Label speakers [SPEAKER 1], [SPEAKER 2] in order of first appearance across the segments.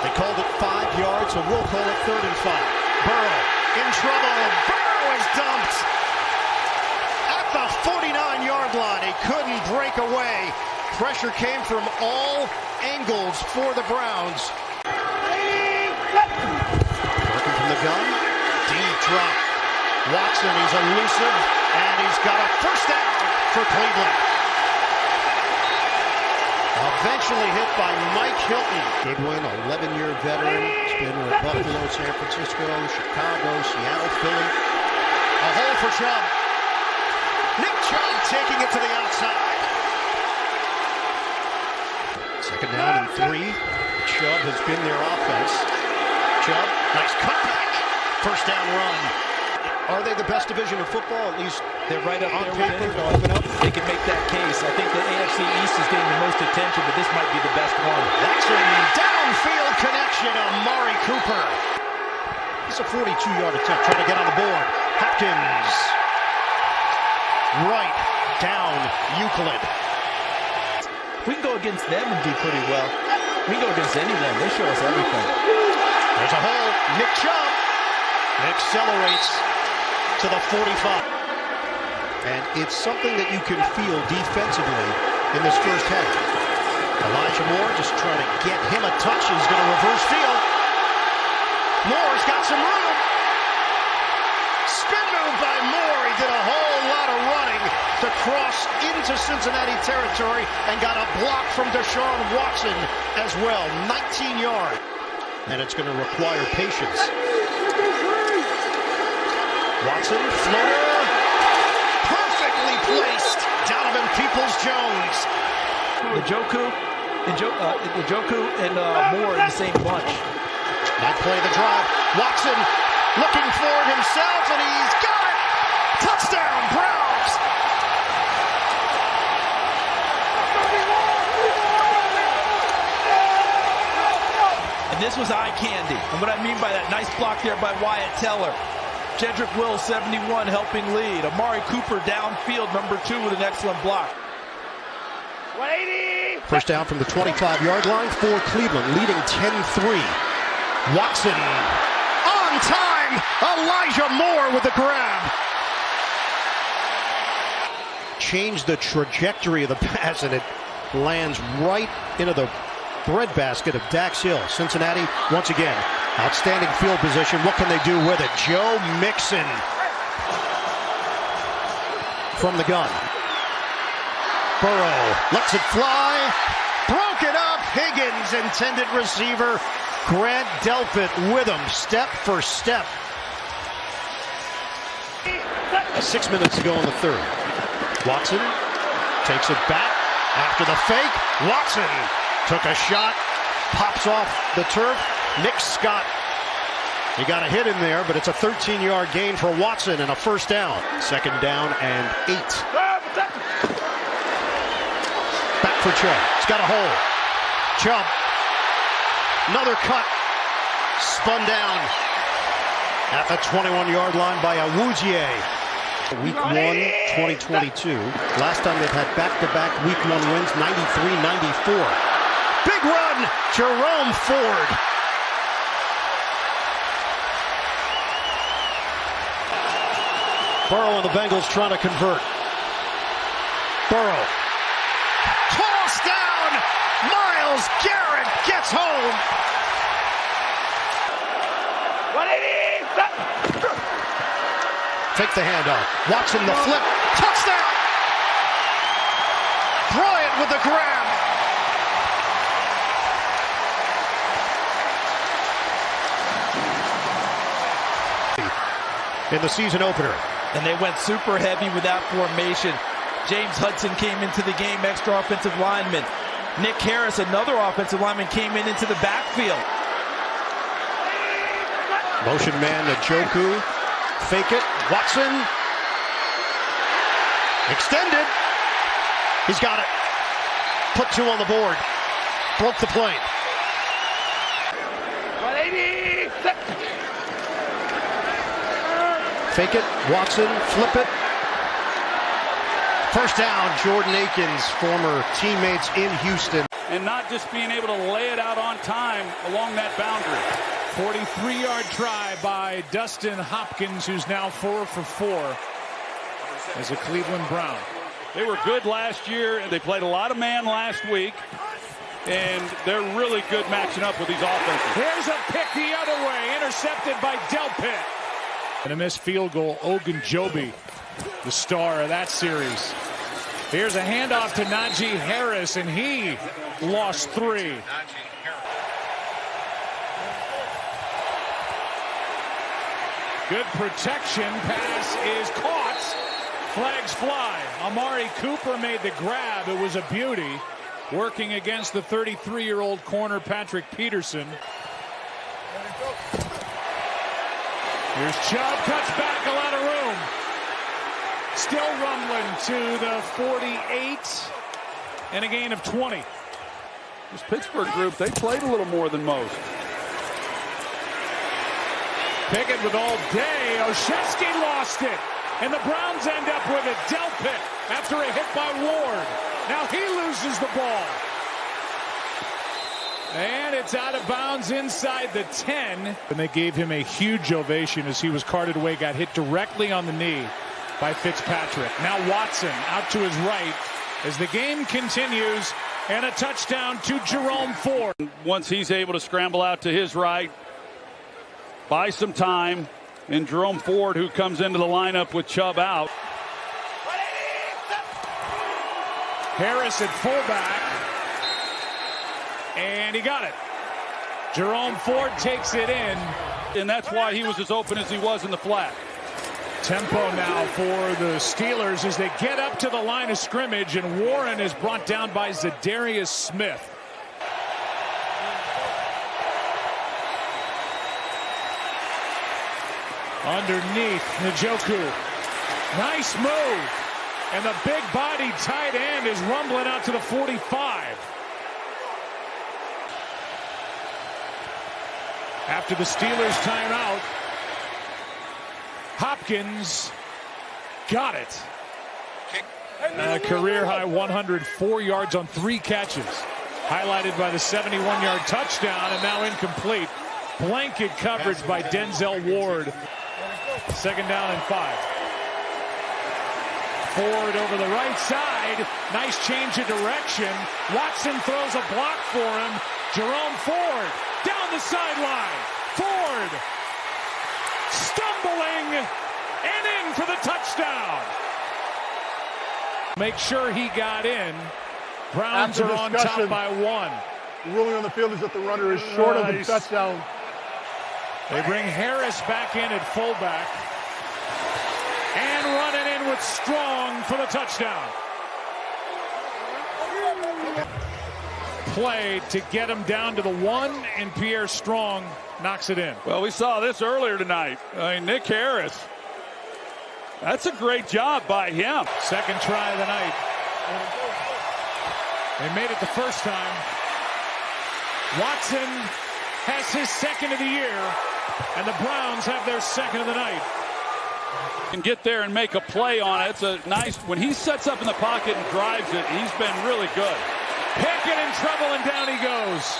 [SPEAKER 1] They called it 5 yards, so we'll call it 3rd and 5. Burrow in trouble. Burrow is dumped at the 49-yard line. He couldn't break away. Pressure came from all angles for the Browns. Working from the gun. Deep drop. Watson, he's elusive, and he's got a first down for Cleveland. Eventually hit by Mike Hilton. Goodwin, 11-year veteran. He's been with Buffalo, San Francisco, Chicago, Seattle, Philly. A hole for Chubb. Nick Chubb taking it to the outside. Second down and 3. Chubb has been their offense. Chubb, nice cutback. First down run. Are they the best division of football? At least
[SPEAKER 2] they're right up
[SPEAKER 1] on
[SPEAKER 2] there
[SPEAKER 1] paper.
[SPEAKER 2] with it. They can make that case. I think the AFC East is getting the most attention, but this might be the best one.
[SPEAKER 1] That's a downfield connection. Amari Cooper. It's a 42-yard attempt trying to get on the board. Hopkins. Right down Euclid.
[SPEAKER 2] If we can go against them and do pretty well, we can go against anyone. They show us everything.
[SPEAKER 1] There's a hole. Nick Chubb accelerates to the 45. And it's something that you can feel defensively in this first half. Elijah Moore just trying to get him a touch. He's going to reverse field. Moore's got some room. Spin move by Moore. He did a whole lot of running to cross into Cincinnati territory and got a block from Deshaun Watson as well. 19 yards. And it's going to require patience. Watson, floater, perfectly placed. Donovan Peoples-Jones.
[SPEAKER 2] Njoku and Moore in the same bunch.
[SPEAKER 1] That play the drive. Watson looking for it himself, and he's got it. Touchdown, Browns.
[SPEAKER 2] And this was eye candy. And what I mean by that, nice block there by Wyatt Teller. Jedrick Wills, 71, helping lead. Amari Cooper downfield, number 2, with an excellent block.
[SPEAKER 1] 180. First down from the 25-yard line for Cleveland, leading 10-3. Watson on time. Elijah Moore with the grab. Changed the trajectory of the pass, and it lands right into the breadbasket of Dax Hill. Cincinnati, once again, outstanding field position. What can they do with it? Joe Mixon from the gun. Burrow lets it fly. Broke it up. Higgins, intended receiver. Grant Delpit with him, step for step. 6 minutes to go in the third. Watson takes it back after the fake. Watson took a shot, pops off the turf. Nick Scott, he got a hit in there, but it's a 13-yard gain for Watson and a first down. Second down and 8. Back for Chubb. He's got a hole. Chubb, another cut, spun down at the 21-yard line by Awuzie. Week 1, 2022. Last time they've had back-to-back Week 1 wins, 93-94. Big run, Jerome Ford. Burrow and the Bengals trying to convert. Burrow. Toss down. Myles Garrett gets home. 180. Take the handoff. Watson the flip. Touchdown. Bryant with the grab. In the season opener.
[SPEAKER 2] And they went super heavy with that formation. James Hudson came into the game, extra offensive lineman. Nick Harris, another offensive lineman, came into the backfield.
[SPEAKER 1] Motion man Njoku. Fake it. Watson. Extended. He's got it. Put 2 on the board. Broke the plane. 180. Fake it. Watson. Flip it. First down. Jordan Akins, former teammates in Houston.
[SPEAKER 3] and not just being able to lay it out on time along that boundary.
[SPEAKER 4] 43-yard try by Dustin Hopkins, who's now 4 for 4 as a Cleveland Brown.
[SPEAKER 3] They were good last year, and they played a lot of man last week, and they're really good matching up with these offenses.
[SPEAKER 4] Here's a pick the other way, intercepted by Delpit. And a missed field goal, Ogunjobi, the star of that series. Here's a handoff to Najee Harris, and he lost 3. Good protection, pass is caught. Flags fly. Amari Cooper made the grab. It was a beauty. Working against the 33-year-old corner, Patrick Peterson. Here's Chubb, cuts back, a lot of room. Still rumbling to the 48, and a gain of 20.
[SPEAKER 3] This Pittsburgh group, they played a little more than most.
[SPEAKER 4] Pickett with all day. Olszewski lost it. And the Browns end up with it. Delpit after a hit by Ward. Now he loses the ball. And it's out of bounds inside the 10. And they gave him a huge ovation as he was carted away. Got hit directly on the knee by Fitzpatrick. Now Watson out to his right as the game continues. And a touchdown to Jerome Ford.
[SPEAKER 3] Once he's able to scramble out to his right, buy some time, and Jerome Ford, who comes into the lineup with Chubb out.
[SPEAKER 4] Harris at fullback, and he got it. Jerome Ford takes it in.
[SPEAKER 3] And that's why he was as open as he was in the flat.
[SPEAKER 4] Tempo now for the Steelers as they get up to the line of scrimmage, and Warren is brought down by Zadarius Smith. Underneath, Njoku. Nice move. And the big body tight end is rumbling out to the 45. After the Steelers timeout, Hopkins got it. A career-high 104 yards on 3 catches. Highlighted by the 71-yard touchdown, and now incomplete. Blanket coverage by Denzel Ward. 2nd down and 5. Ford over the right side. Nice change of direction. Watson throws a block for him. Jerome Ford down the sideline. Ford stumbling and in for the touchdown. Make sure he got in. Browns are on top by 1.
[SPEAKER 5] The ruling on the field is that the runner is short of the touchdown.
[SPEAKER 4] They bring Harris back in at fullback. And running in with Strong for the touchdown. Play to get him down to the 1, and Pierre Strong knocks it in.
[SPEAKER 3] Well, we saw this earlier tonight. Nick Harris. That's a great job by him.
[SPEAKER 4] 2nd try of the night. They made it the first time. Watson has his 2nd of the year, and the Browns have their 2nd of the night.
[SPEAKER 3] And get there and make a play on it. It's a nice, when he sets up in the pocket and drives it, he's been really good.
[SPEAKER 4] Pickett in trouble, and down he goes.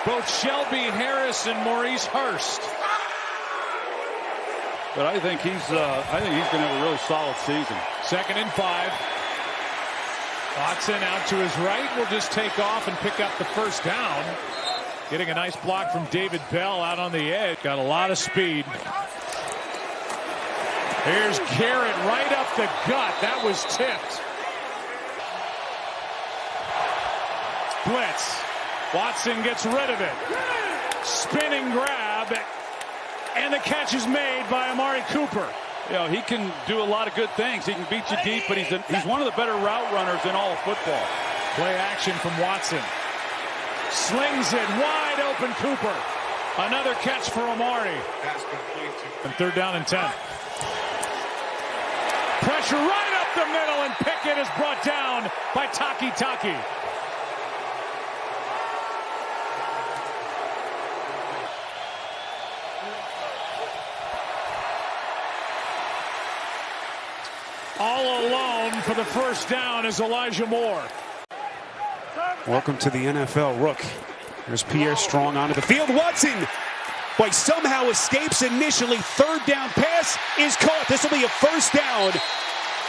[SPEAKER 4] Both Shelby Harris and Maurice Hurst.
[SPEAKER 3] But I think he's going to have a really solid season.
[SPEAKER 4] 2nd and 5. Watson out to his right will just take off and pick up the 1st down. Getting a nice block from David Bell out on the edge. Got a lot of speed. Here's Garrett right up the gut. That was tipped. Blitz. Watson gets rid of it. Spinning grab. And the catch is made by Amari Cooper.
[SPEAKER 3] You know, he can do a lot of good things. He can beat you deep, but he's one of the better route runners in all of football.
[SPEAKER 4] Play action from Watson. Slings it wide open, Cooper. Another catch for Amari. And 3rd down and 10. Pressure right up the middle, and Pickett is brought down by Taki. All alone for the 1st down is Elijah Moore.
[SPEAKER 6] Welcome to the NFL, Rook. There's Pierre Strong onto the field. Watson, boy, somehow escapes initially. Third down pass is caught. This will be a first down.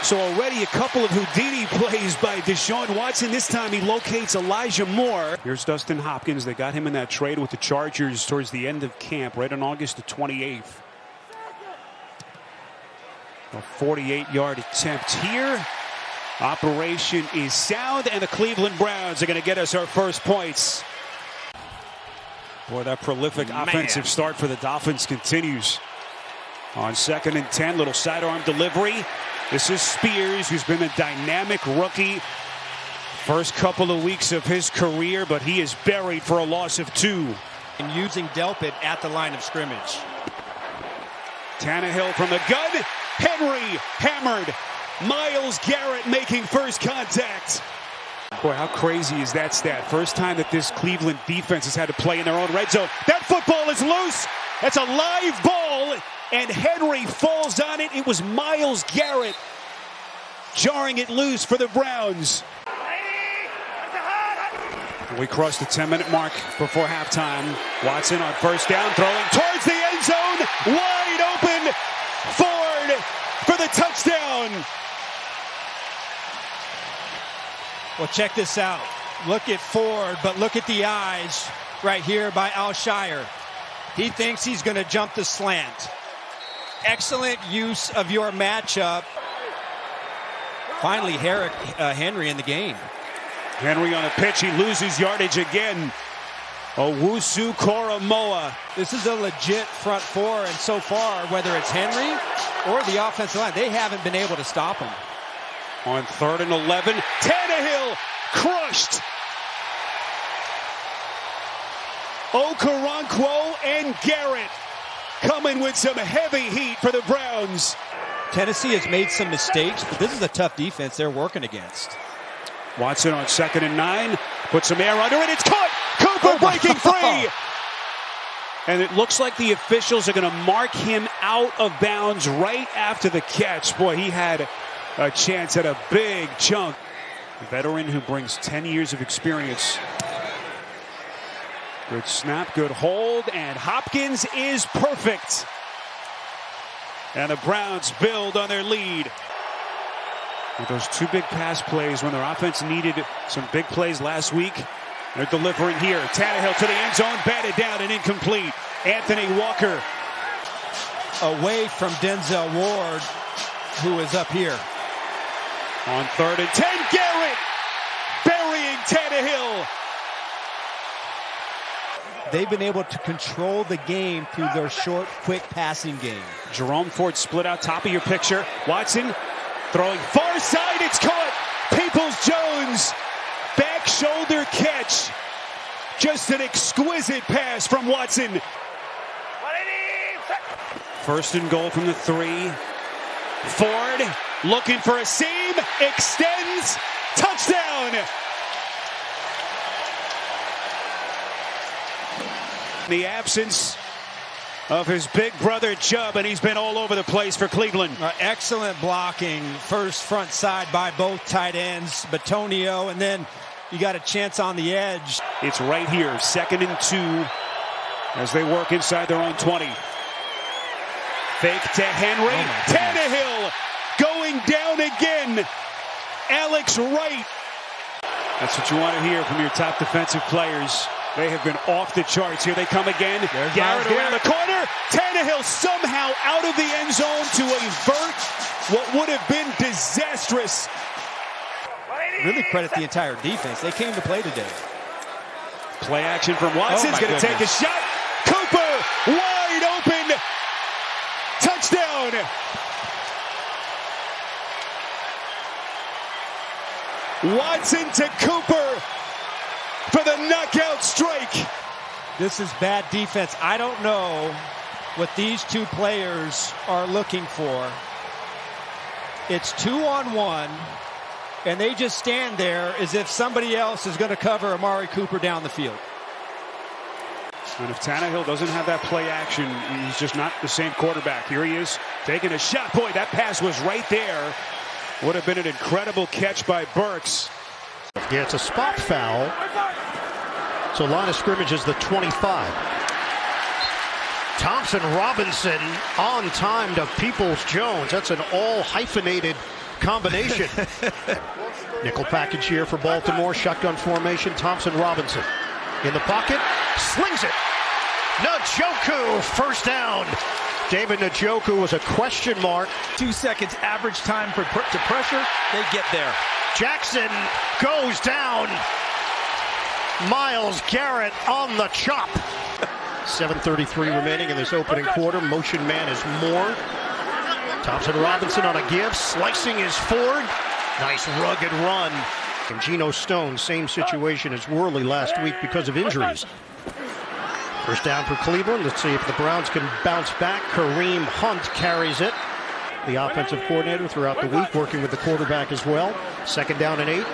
[SPEAKER 6] So already a couple of Houdini plays by Deshaun Watson. This time he locates Elijah Moore. Here's Dustin Hopkins. They got him in that trade with the Chargers towards the end of camp, right on August the 28th. A 48-yard attempt here. Operation is sound, and the Cleveland Browns are going to get us our first points. Boy, that prolific offensive start for the Dolphins continues. On 2nd and 10, little sidearm delivery. This is Spears, who's been a dynamic rookie. First couple of weeks of his career, but he is buried for a loss of 2.
[SPEAKER 7] And using Delpit at the line of scrimmage.
[SPEAKER 6] Tannehill from the gun. Henry hammered. Myles Garrett making first contact. Boy, how crazy is that stat? First time that this Cleveland defense has had to play in their own red zone. That football is loose. That's a live ball, and Henry falls on it. It was Myles Garrett jarring it loose for the Browns. We crossed the 10-minute mark before halftime. Watson on first down, throwing towards the end zone. Wide open. Ford for the touchdown.
[SPEAKER 7] Well, check this out. Look at Ford, but look at the eyes right here by Alshire. He thinks he's going to jump the slant. Excellent use of your matchup. Finally, Henry in the game.
[SPEAKER 6] Henry on a pitch. He loses yardage again. Owusu Koromoa.
[SPEAKER 7] This is a legit front four, and so far, whether it's Henry or the offensive line, they haven't been able to stop him.
[SPEAKER 6] On 3rd and 11, Tannehill crushed. Okoronkwo and Garrett coming with some heavy heat for the Browns.
[SPEAKER 7] Tennessee has made some mistakes, but this is a tough defense they're working against.
[SPEAKER 6] Watson on 2nd and 9, put some air under it. It's caught. Cooper breaking free. And it looks like the officials are going to mark him out of bounds right after the catch. Boy, he had a chance at a big chunk. A veteran who brings 10 years of experience. Good snap, good hold, and Hopkins is perfect. And the Browns build on their lead. With those 2 big pass plays when their offense needed some big plays last week, they're delivering here. Tannehill to the end zone, batted down and incomplete. Anthony Walker.
[SPEAKER 7] Away from Denzel Ward, who is up here.
[SPEAKER 6] On 3rd and 10, Garrett burying Tannehill.
[SPEAKER 7] They've been able to control the game through their short, quick passing game.
[SPEAKER 6] Jerome Ford split out top of your picture. Watson throwing far side. It's caught. Peoples-Jones. Back shoulder catch. Just an exquisite pass from Watson. 1st and goal from the 3. Ford looking for a seam. Extends. Touchdown. The absence of his big brother Chubb, and he's been all over the place for Cleveland.
[SPEAKER 7] Excellent blocking. First front side by both tight ends, Batonio, and then you got a chance on the edge.
[SPEAKER 6] It's right here, 2nd and 2, as they work inside their own 20. Fake to Henry. Tannehill going down again. Alex Wright. That's what you want to hear from your top defensive players. They have been off the charts. Here they come again.
[SPEAKER 7] There's
[SPEAKER 6] Garrett around the corner. Tannehill somehow out of the end zone to avert what would have been disastrous.
[SPEAKER 7] Really credit the entire defense. They came to play today.
[SPEAKER 6] Play action from Watson's going to take a shot. Cooper wide open. Touchdown. Watson to Cooper for the knockout strike.
[SPEAKER 7] This is bad defense. I don't know what these 2 players are looking for. It's 2-on-1, and they just stand there as if somebody else is going to cover Amari Cooper down the field.
[SPEAKER 6] And if Tannehill doesn't have that play action, he's just not the same quarterback. Here he is taking a shot. Boy, that pass was right there. Would have been an incredible catch by Burks.
[SPEAKER 1] Yeah, it's a spot foul. So line of scrimmage is the 25. Thompson Robinson on time to Peoples-Jones. That's an all hyphenated combination. Nickel package here for Baltimore. Shotgun formation. Thompson Robinson in the pocket. Slings it. Njoku, first down. David Njoku was a question mark.
[SPEAKER 2] 2 seconds average time to pressure. They get there.
[SPEAKER 1] Jackson goes down. Myles Garrett on the chop. 7:33 remaining in this opening quarter. Motion man is Moore. Thompson Robinson on a give. Slicing is Ford. Nice rugged run. And Geno Stone, same situation as Worley last week because of injuries. First down for Cleveland. Let's see if the Browns can bounce back. Kareem Hunt carries it. The offensive coordinator throughout the week working with the quarterback as well. Second down and 8.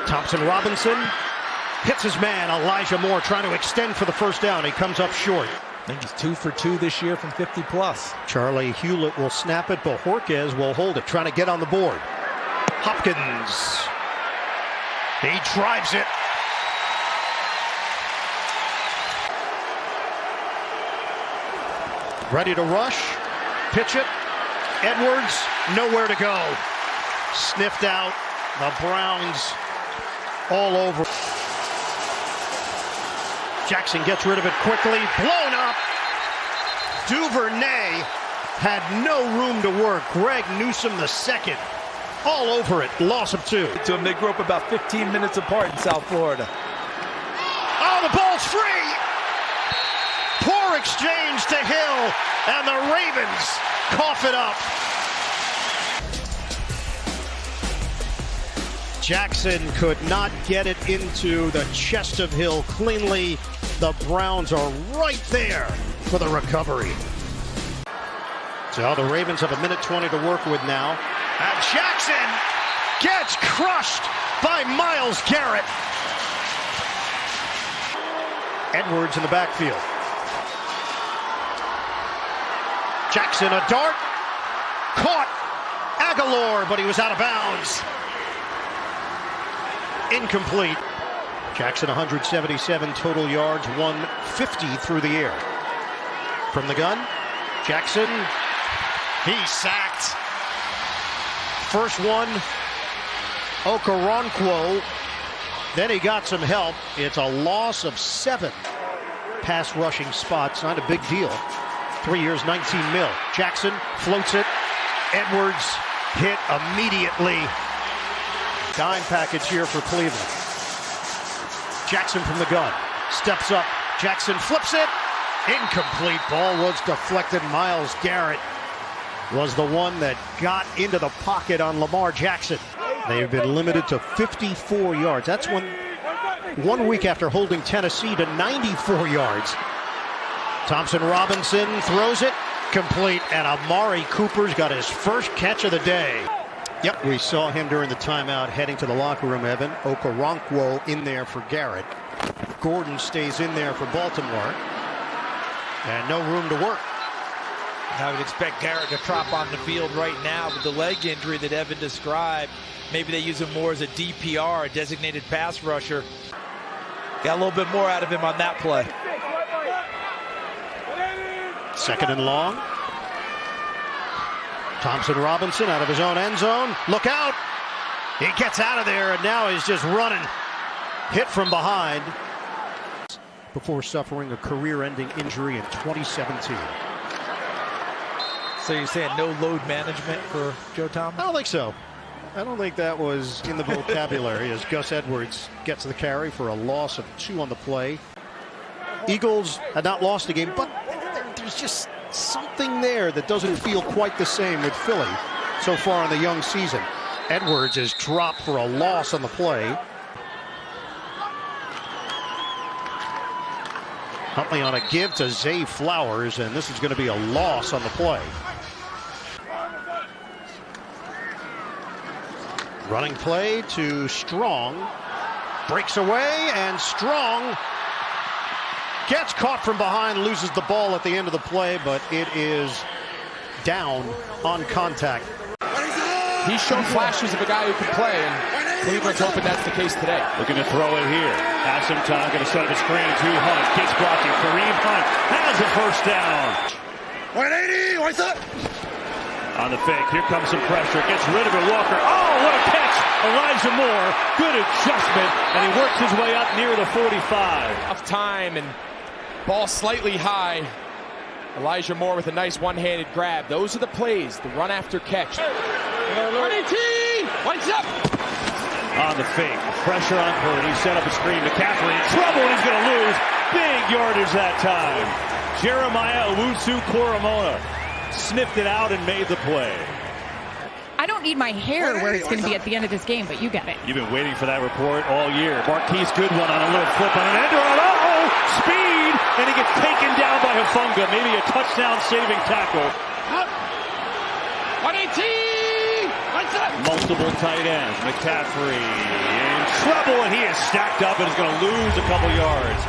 [SPEAKER 1] Thompson Robinson hits his man. Elijah Moore trying to extend for the first down. He comes up short.
[SPEAKER 2] I think he's 2 for 2 this year from 50 plus.
[SPEAKER 1] Charlie Hewlett will snap it, but Jorquez will hold it, trying to get on the board. Hopkins. He drives it. Ready to rush. Pitch it. Edwards, nowhere to go. Sniffed out. The Browns all over. Jackson gets rid of it quickly. Blown up. Duvernay had no room to work. Greg Newsome II all over it. Loss of 2.
[SPEAKER 2] To him, they grew up about 15 minutes apart in South Florida.
[SPEAKER 1] Oh, the ball's free. Poor exchange to Hill, and the Ravens cough it up. Jackson could not get it into the chest of Hill cleanly. The Browns are right there for the recovery. So the Ravens have 1:20 to work with now. And Jackson gets crushed by Myles Garrett. Edwards in the backfield. Jackson, a dart. Caught. Aguilar, but he was out of bounds. Incomplete. Jackson 177 total yards, 150 through the air. From the gun, Jackson, he's sacked. First one, Okoronkwo. Then he got some help. It's a loss of 7 pass rushing spots. Not a big deal. 3 years, 19 mil. Jackson floats it. Edwards hit immediately. Dime package here for Cleveland. Jackson from the gun. Steps up. Jackson flips it. Incomplete. Ball was deflected. Myles Garrett was the one that got into the pocket on Lamar Jackson. They've been limited to 54 yards. That's 1 week after holding Tennessee to 94 yards. Thompson Robinson throws it. Complete. And Amari Cooper's got his first catch of the day. Yep, we saw him during the timeout heading to the locker room, Evan. Okoronkwo in there for Garrett. Gordon stays in there for Baltimore. And no room to work.
[SPEAKER 2] I would expect Garrett to drop on the field right now with the leg injury that Evan described. Maybe they use him more as a DPR, a designated pass rusher. Got a little bit more out of him on that play.
[SPEAKER 1] Second and long. Thompson Robinson out of his own end zone. Look out. He gets out of there, and now he's just running. Hit from behind. Before suffering a career-ending injury in 2017.
[SPEAKER 2] So you're saying no load management for Joe Thomas?
[SPEAKER 1] I don't think so. I don't think that was in the vocabulary as Gus Edwards gets the carry for a loss of 2 on the play. Eagles had not lost a game, but there's just something there that doesn't feel quite the same with Philly so far in the young season. Edwards is dropped for a loss on the play. Huntley on a give to Zay Flowers, and this is going to be a loss on the play. Running play to Strong. Breaks away, and Strong gets caught from behind, loses the ball at the end of the play, but it is down on contact.
[SPEAKER 8] He's shown flashes of a guy who can play, and Cleveland's hoping that's the case today.
[SPEAKER 3] Looking to throw it here. Has some time. Going to set up a screen to Hunt. Gets blocking. Kareem Hunt has a first down.
[SPEAKER 1] 180. What's up?
[SPEAKER 3] On the fake. Here comes some pressure. Gets rid of it. Walker. Oh, what a catch. Elijah Moore. Good adjustment. And he works his way up near the 45.
[SPEAKER 8] Off time and ball slightly high. Elijah Moore with a nice one-handed grab. Those are the plays. The run after catch. What's up?
[SPEAKER 3] On the fake. Pressure on Purdy. Set up a screen. McCaffrey in trouble. And he's going to lose. Big yardage that time. Jeremiah Owusu-Koramoah sniffed it out and made the play.
[SPEAKER 9] I don't need my hair where it's going to be at the end of this game, but you get it.
[SPEAKER 3] You've been waiting for that report all year. Marquise Goodwin on a little flip on an end around. Uh-oh! Speed! And he gets taken down by Hufanga. Maybe a touchdown-saving tackle.
[SPEAKER 8] 118! What's up?
[SPEAKER 3] Multiple tight ends. McCaffrey in trouble, and he is stacked up and is going to lose a couple yards.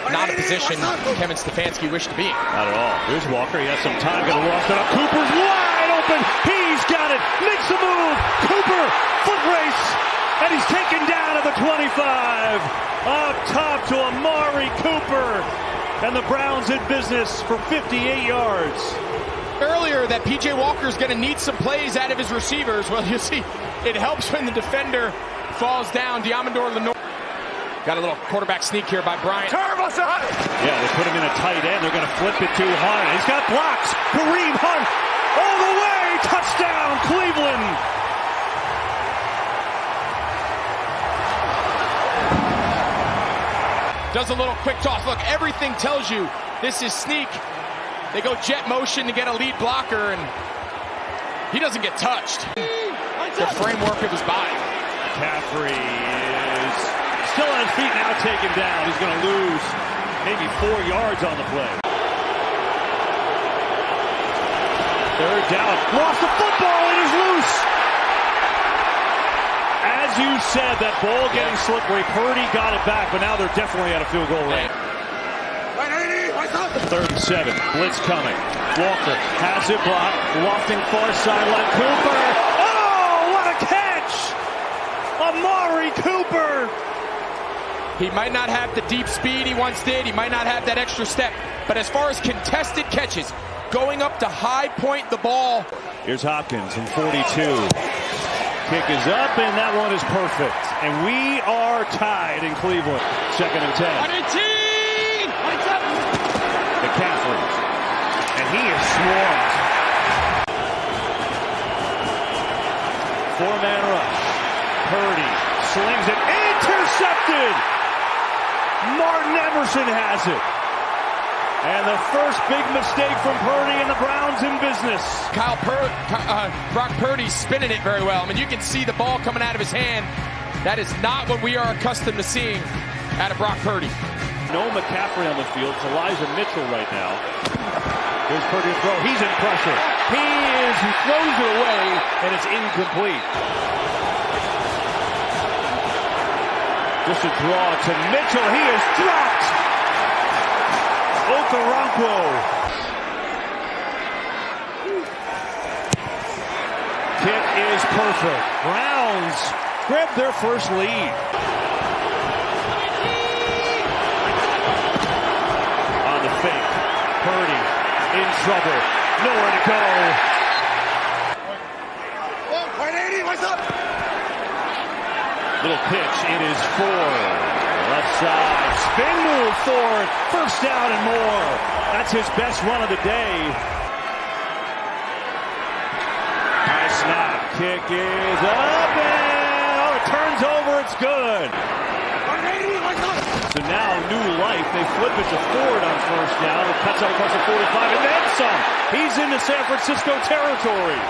[SPEAKER 8] Not a position Kevin Stefanski wished to be in.
[SPEAKER 3] Not at all. Here's Walker. He has some time. Going to loft it up. Cooper's wide open. He's got it. Makes the move. Cooper, foot race. And he's taken down at the 25. Up top to Amari Cooper. And the Browns in business for 58 yards.
[SPEAKER 8] Earlier that P.J. Walker's going to need some plays out of his receivers. Well, you see, it helps when the defender falls down. Diamondor Lenoir. Got a little quarterback sneak here by Bryant.
[SPEAKER 3] Yeah, they put him in a tight end. They're going to flip it to Hunt. He's got blocks. Kareem Hunt all the way. Touchdown, Cleveland.
[SPEAKER 8] Does a little quick toss. Look, everything tells you this is sneak. They go jet motion to get a lead blocker, and he doesn't get touched. The framework of his body.
[SPEAKER 3] McCaffrey is still on his feet now, taken down. He's going to lose maybe 4 yards on the play. Third down. Lost the football. It is loose. As you said, that ball getting slippery. Purdy got it back, but now they're definitely at a field goal range. 3rd and 7. Blitz coming. Walker has it blocked. Lofting far sideline. Cooper. Oh, what a catch! Amari Cooper.
[SPEAKER 8] He might not have the deep speed he once did. He might not have that extra step. But as far as contested catches, going up to high point the ball.
[SPEAKER 3] Here's Hopkins in 42. Kick is up, and that one is perfect. And we are tied in Cleveland. 2nd and 10.
[SPEAKER 8] 118! What's up?
[SPEAKER 3] McCaffrey. And he is swarmed. 4-man rush. Purdy slings it. Intercepted! Martin Emerson has it. And the first big mistake from Purdy, and the Browns in business.
[SPEAKER 8] Brock Purdy spinning it very well. I mean, you can see the ball coming out of his hand. That is not what we are accustomed to seeing out of Brock Purdy.
[SPEAKER 3] No McCaffrey on the field. It's Elijah Mitchell right now. Here's Purdy to throw. He's in pressure. He throws it away, and it's incomplete. Just a draw to Mitchell. He is dropped. Okoronkwo. Kick is perfect. Browns grab their first lead. On the fake. Purdy in trouble. Nowhere to go.
[SPEAKER 1] 180, what's up?
[SPEAKER 3] Little pitch. It is 4. Left side, spin move forward, first down and more. That's his best run of the day. High snap, kick is up, and it turns over, it's good. So now new life, they flip it to Ford on first down. It cuts out across the 45 and then some. He's into San Francisco territory.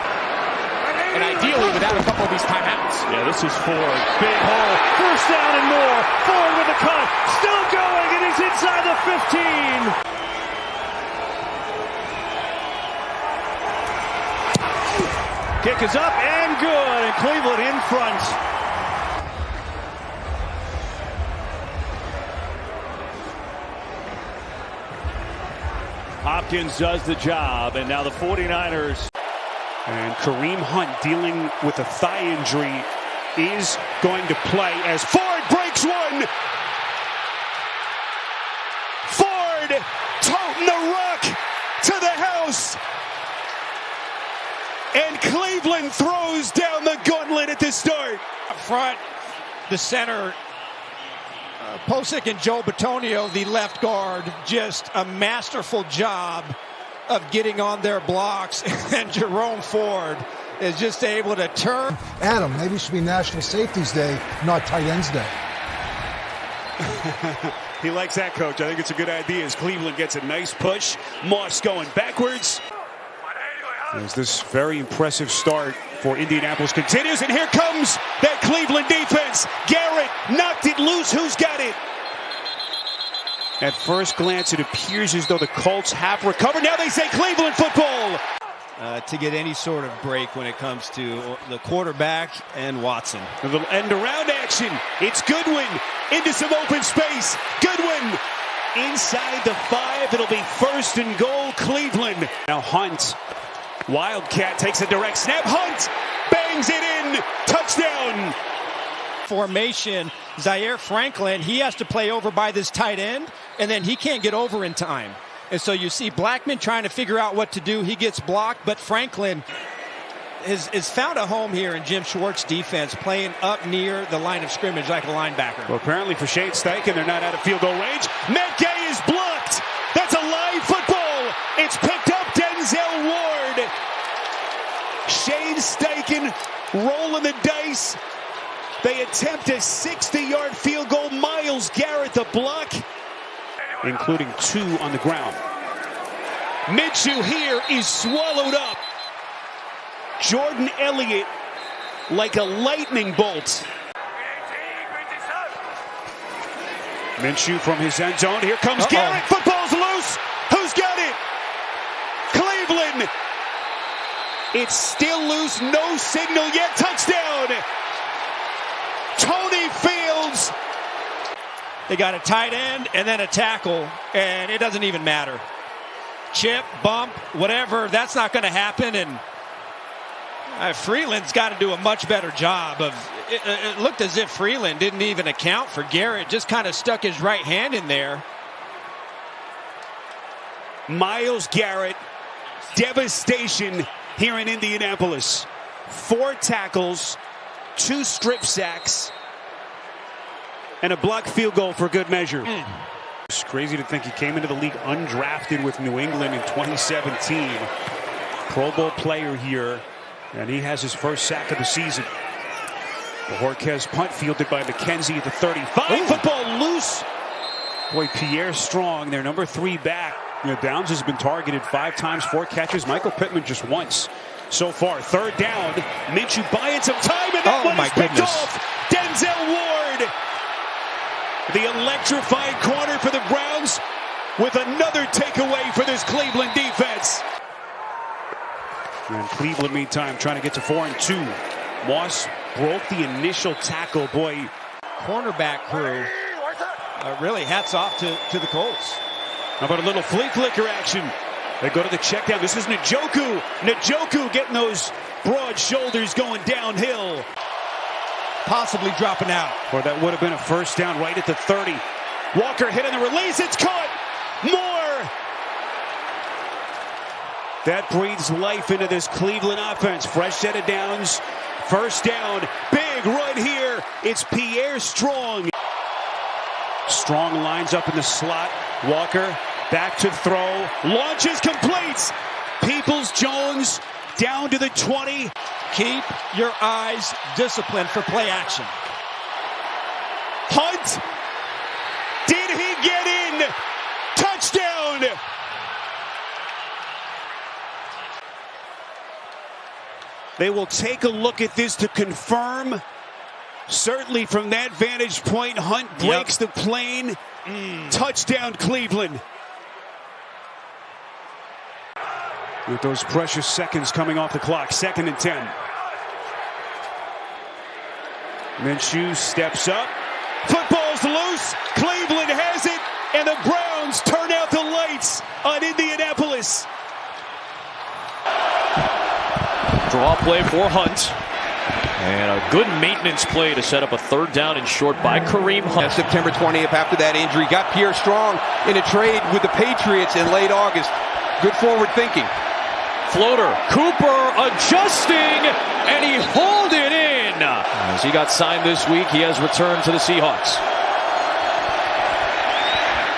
[SPEAKER 8] And ideally without a couple of these timeouts.
[SPEAKER 3] Yeah, this is Ford. Big hole. First down and more. Ford with a cut. Still going, and he's inside the 15. Kick is up and good. And Cleveland in front. Hopkins does the job, and now the 49ers.
[SPEAKER 6] And Kareem Hunt dealing with a thigh injury is going to play as Ford breaks one. Ford toting the rock to the house. And Cleveland throws down the gauntlet at the start.
[SPEAKER 7] Up front, the center, Posick and Joe Bitonio, the left guard, just a masterful job of getting on their blocks. And Jerome Ford is just able to turn.
[SPEAKER 5] Adam, maybe it should be National Safeties Day, not Tight Ends Day.
[SPEAKER 6] He likes that, coach. I think it's a good idea as Cleveland gets a nice push. Moss going backwards. As this very impressive start for Indianapolis continues, and here comes that Cleveland defense. Garrett knocked it loose. Who's got it? At first glance, it appears as though the Colts have recovered. Now they say Cleveland football.
[SPEAKER 7] To get any sort of break when it comes to the quarterback and Watson.
[SPEAKER 6] A little end around action. It's Goodwin into some open space. Goodwin inside the 5. It'll be 1st and goal, Cleveland. Now Hunt. Wildcat takes a direct snap. Hunt bangs it in. Touchdown.
[SPEAKER 7] Formation, Zaire Franklin, he has to play over by this tight end, and then he can't get over in time. And so you see Blackman trying to figure out what to do. He gets blocked, but Franklin has found a home here in Jim Schwartz defense, playing up near the line of scrimmage like a linebacker.
[SPEAKER 6] Well, apparently for Shane Steichen, they're not out of field goal range. Matt Gay is blocked. That's a live football. It's picked up Denzel Ward. Shane Steichen rolling the dice. They attempt a 60-yard field goal. Myles Garrett the block, including 2 on the ground. Minshew here is swallowed up. Jordan Elliott like a lightning bolt. Minshew from his end zone. Here comes Garrett. Football's loose. Who's got it? Cleveland. It's still loose. No signal yet. Touchdown. Tony Fields.
[SPEAKER 7] They got a tight end and then a tackle, and it doesn't even matter. Chip, bump, whatever, that's not going to happen. And Freeland's got to do a much better job of it looked as if Freeland didn't even account for Garrett, just kind of stuck his right hand in there.
[SPEAKER 6] Myles Garrett, devastation here in Indianapolis. 4 tackles, 2 strip sacks, and a blocked field goal for good measure. It's crazy to think he came into the league undrafted with New England in 2017. Pro Bowl player here, and he has his first sack of the season. The Horquez punt fielded by McKenzie at the 35. Football loose. Boy, Pierre Strong, their number 3 back. You know, Downs has been targeted 5 times, 4 catches. Michael Pittman just once so far. 3rd down. Minshew buying some time, and that one is picked off. Denzel Ward. The electrifying corner for the Browns with another takeaway for this Cleveland defense. And Cleveland, meantime, trying to get to 4-2. Moss broke the initial tackle. Boy,
[SPEAKER 7] cornerback crew, really hats off to the Colts.
[SPEAKER 6] How about a little flea flicker action? They go to the check down. This is Njoku. Njoku getting those broad shoulders going downhill.
[SPEAKER 7] Possibly dropping out.
[SPEAKER 6] Or that would have been a 1st down right at the 30. Walker hit on the release. It's caught. More. That breathes life into this Cleveland offense. Fresh set of downs. 1st down. Big run here. It's Pierre Strong. Strong lines up in the slot. Walker back to throw. Launches, completes. Peoples-Jones down to the 20.
[SPEAKER 7] Keep your eyes disciplined for play action.
[SPEAKER 6] Hunt. Did he get in? Touchdown. They will take a look at this to confirm. Certainly from that vantage point, Hunt breaks the plane. Touchdown, Cleveland. With those precious seconds coming off the clock. 2nd and 10. Minshew steps up. Football's loose. Cleveland has it. And the Browns turn out the lights on Indianapolis.
[SPEAKER 8] Draw play for Hunt.
[SPEAKER 10] And a good maintenance play to set up a third down and short by Kareem Hunt.
[SPEAKER 11] September 20th, after that injury, got Pierre Strong in a trade with the Patriots in late August. Good forward thinking.
[SPEAKER 10] Floater, Cooper adjusting, and he hauled it in. As he got signed this week, he has returned to the Seahawks.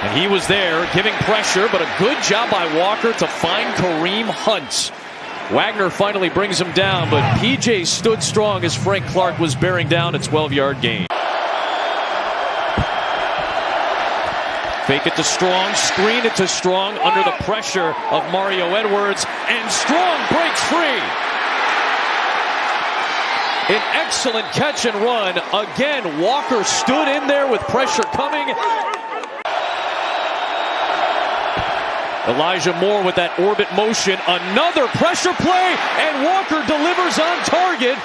[SPEAKER 10] And he was there giving pressure, but a good job by Walker to find Kareem Hunt. Wagner finally brings him down, but PJ stood strong as Frank Clark was bearing down a 12-yard gain. Fake it to Strong, screen it to Strong under the pressure of Mario Edwards, and Strong breaks free. An excellent catch and run. Again, Walker stood in there with pressure coming. Elijah Moore with that orbit motion. Another pressure play, and Walker delivers on target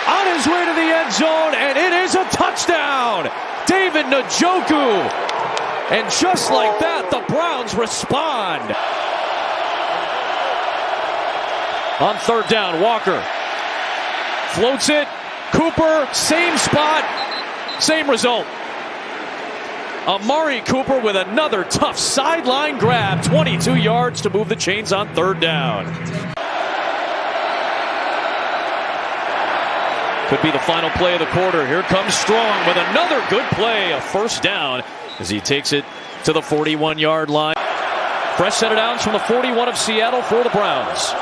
[SPEAKER 10] on his way to the end zone, and it is a touchdown. David Njoku. And just like that, the Browns respond. On third down, Walker floats it. Cooper, same spot, same result. Amari Cooper with another tough sideline grab, 22 yards to move the chains on third down. Could be the final play of the quarter. Here comes Strong with another good play, a first down, as he takes it to the 41-yard line. Fresh set it out from the 41 of Seattle for the Browns.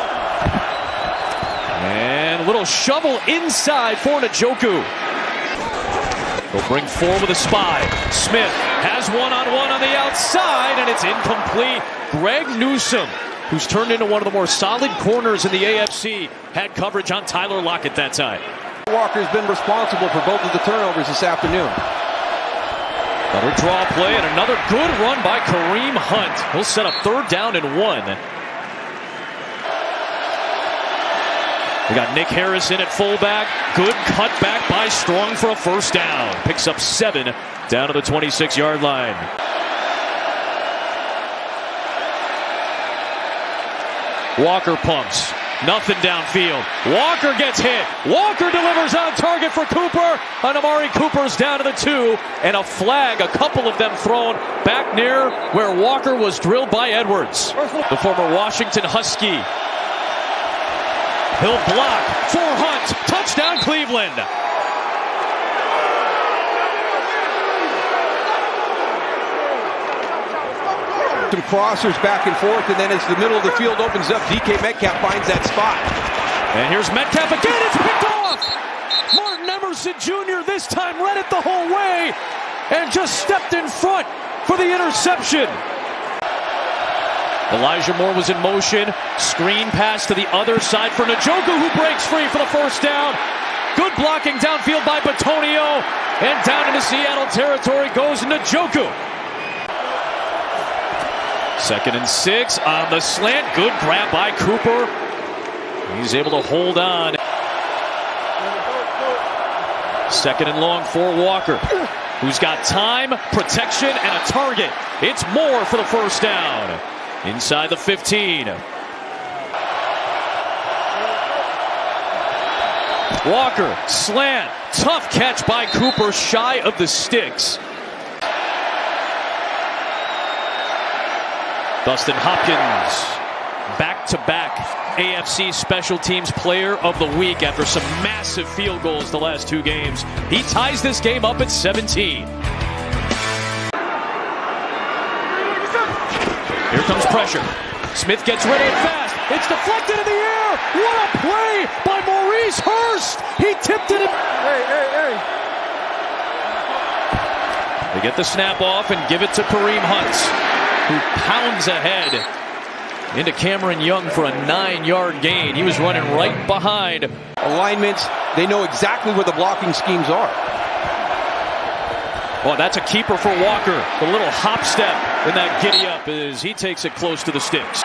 [SPEAKER 10] And a little shovel inside for Njoku. They'll bring four with a spy. Smith has one-on-one on the outside, and it's incomplete. Greg Newsome, who's turned into one of the more solid corners in the AFC, had coverage on Tyler Lockett that time.
[SPEAKER 11] Walker's been responsible for both of the turnovers this afternoon.
[SPEAKER 10] Another draw play and another good run by Kareem Hunt. He'll set up third down and 1. We got Nick Harris in at fullback. Good cutback by Strong for a first down. Picks up 7 down to the 26-yard line. Walker pumps. Nothing downfield. Walker gets hit. Walker delivers on target for Cooper. And Amari Cooper's down to the 2. And a flag, a couple of them thrown back near where Walker was drilled by Edwards. The former Washington Husky. He'll block for Hunt. Touchdown, Cleveland.
[SPEAKER 11] Some crossers back and forth, and then as the middle of the field opens up, DK Metcalf finds that spot.
[SPEAKER 10] And here's Metcalf again. It's picked off. Martin Emerson Jr. this time read it the whole way and just stepped in front for the interception. Elijah Moore was in motion. Screen pass to the other side for Njoku, who breaks free for the first down. Good blocking downfield by Batonio. And down into Seattle territory goes Njoku. 2nd and 6 on the slant. Good grab by Cooper. He's able to hold on. 2nd and long for Walker, who's got time, protection, and a target. It's Moore for the first down. Inside the 15. Walker, slant, tough catch by Cooper, shy of the sticks. Dustin Hopkins, back-to-back AFC Special Teams Player of the Week after some massive field goals the last 2 games. He ties this game up at 17. Here comes pressure. Smith gets rid of it fast. It's deflected in the air. What a play by Maurice Hurst. He tipped it. They get the snap off and give it to Kareem Hunt, who pounds ahead into Cameron Young for a 9-yard gain. He was running right behind.
[SPEAKER 11] Alignments, they know exactly where the blocking schemes are.
[SPEAKER 10] Well, that's a keeper for Walker. The little hop step in that giddy up as he takes it close to the sticks.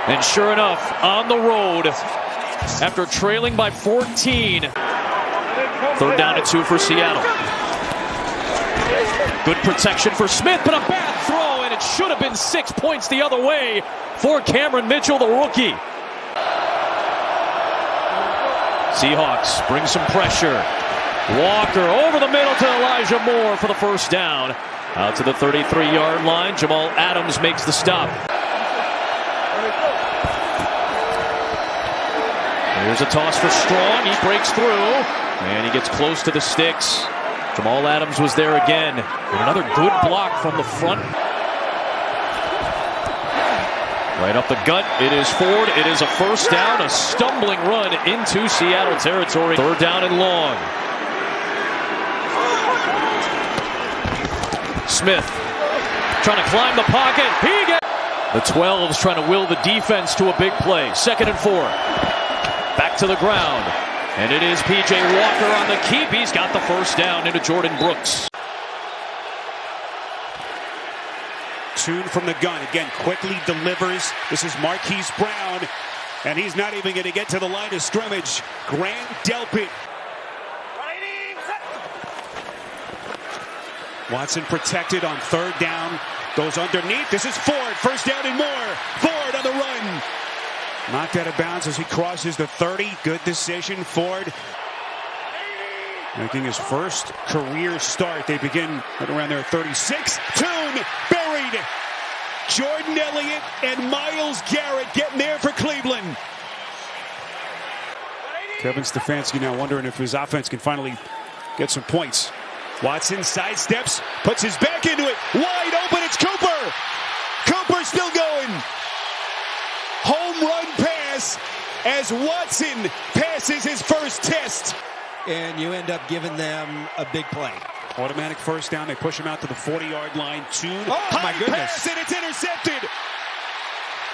[SPEAKER 10] And sure enough, on the road, after trailing by 14, 3rd down and 2 for Seattle. Good protection for Smith, but a bad throw, and it should have been 6 points the other way for Cameron Mitchell, the rookie. Seahawks bring some pressure. Walker over the middle to Elijah Moore for the first down. Out to the 33-yard line. Jamal Adams makes the stop. Here's a toss for Strong. He breaks through, and he gets close to the sticks. Jamal Adams was there again. And another good block from the front. Right up the gut. It is Ford. It is a first down. A stumbling run into Seattle territory. Third down and long. Smith trying to climb the pocket. He gets the 12's trying to will the defense to a big play. 2nd and 4. Back to the ground. And it is P.J. Walker on the keep. He's got the first down into Jordan Brooks.
[SPEAKER 6] Tune from the gun. Again, quickly delivers. This is Marquise Brown. And he's not even going to get to the line of scrimmage. Grant Delpit. Watson protected on 3rd down. Goes underneath. This is Ford. First down and more. Ford on the run. Knocked out of bounds as he crosses the 30. Good decision. Ford making his first career start. They begin at around their 36. Tune buried. Jordan Elliott and Myles Garrett getting there for Cleveland. Kevin Stefanski now wondering if his offense can finally get some points. Watson sidesteps, puts his back into it. Wide open, it's Cooper. Cooper still going. Home run pass as Watson passes his first test.
[SPEAKER 7] And you end up giving them a big play.
[SPEAKER 6] Automatic first down. They push him out to the 40-yard line. Tune.
[SPEAKER 7] Oh, my goodness.
[SPEAKER 6] Pass, and it's intercepted.